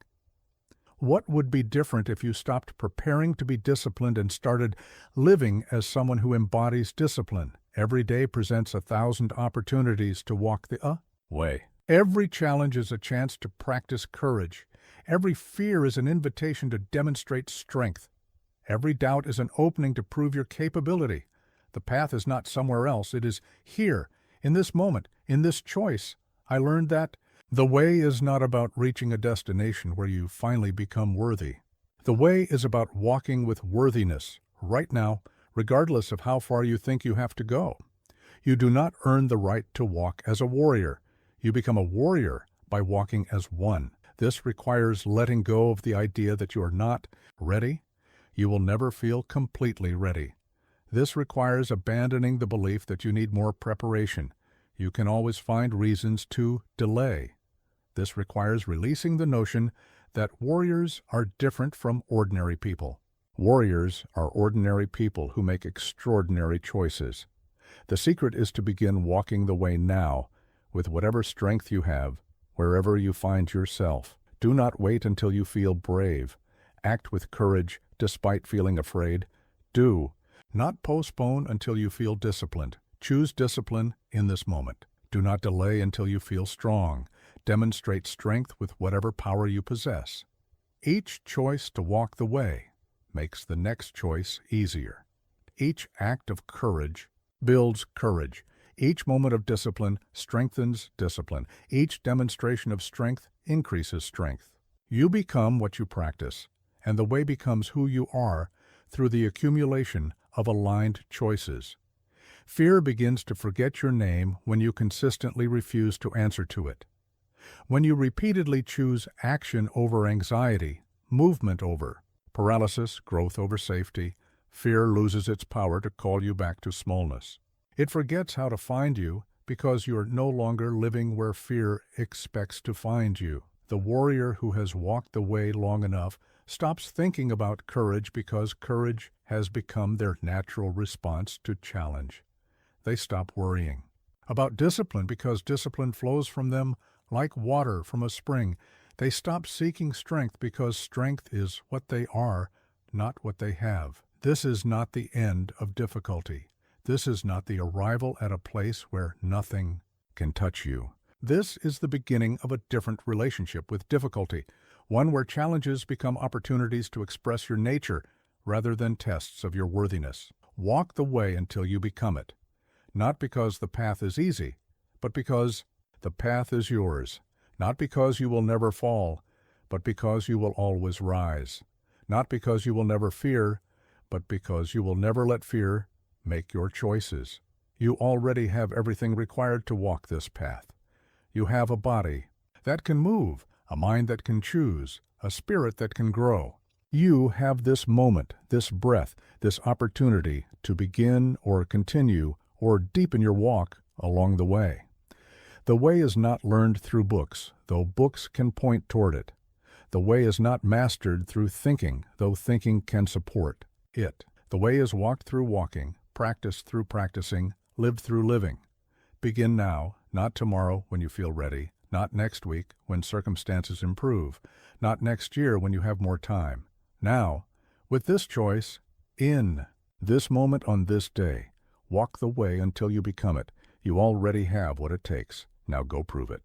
What would be different if you stopped preparing to be disciplined and started living as someone who embodies discipline? Every day presents 1,000 opportunities to walk the way. Every challenge is a chance to practice courage. Every fear is an invitation to demonstrate strength. Every doubt is an opening to prove your capability. The path is not somewhere else. It is here, in this moment, in this choice. I learned that the way is not about reaching a destination where you finally become worthy. The way is about walking with worthiness, right now, regardless of how far you think you have to go. You do not earn the right to walk as a warrior. You become a warrior by walking as one. This requires letting go of the idea that you are not ready. You will never feel completely ready. This requires abandoning the belief that you need more preparation. You can always find reasons to delay. This requires releasing the notion that warriors are different from ordinary people. Warriors are ordinary people who make extraordinary choices. The secret is to begin walking the way now, with whatever strength you have, wherever you find yourself. Do not wait until you feel brave. Act with courage despite feeling afraid. Do not postpone until you feel disciplined. Choose discipline in this moment. Do not delay until you feel strong. Demonstrate strength with whatever power you possess. Each choice to walk the way makes the next choice easier. Each act of courage builds courage. Each moment of discipline strengthens discipline. Each demonstration of strength increases strength. You become what you practice, and the way becomes who you are through the accumulation of aligned choices. Fear begins to forget your name when you consistently refuse to answer to it. When you repeatedly choose action over anxiety, movement over paralysis, growth over safety, fear loses its power to call you back to smallness. It forgets how to find you because you're no longer living where fear expects to find you. The warrior who has walked the way long enough stops thinking about courage because courage has become their natural response to challenge. They stop worrying. About discipline because discipline flows from them like water from a spring. They stop seeking strength because strength is what they are, not what they have. This is not the end of difficulty. This is not the arrival at a place where nothing can touch you. This is the beginning of a different relationship with difficulty, one where challenges become opportunities to express your nature rather than tests of your worthiness. Walk the way until you become it, not because the path is easy, but because the path is yours, not because you will never fall, but because you will always rise, not because you will never fear, but because you will never let fear make your choices. You already have everything required to walk this path. You have a body that can move, a mind that can choose, a spirit that can grow. You have this moment, this breath, this opportunity to begin or continue or deepen your walk along the way. The way is not learned through books, though books can point toward it. The way is not mastered through thinking, though thinking can support it. The way is walked through walking, practiced through practicing, lived through living. Begin now, not tomorrow when you feel ready, not next week when circumstances improve, not next year when you have more time. Now, with this choice, in this moment on this day, walk the way until you become it. You already have what it takes. Now go prove it.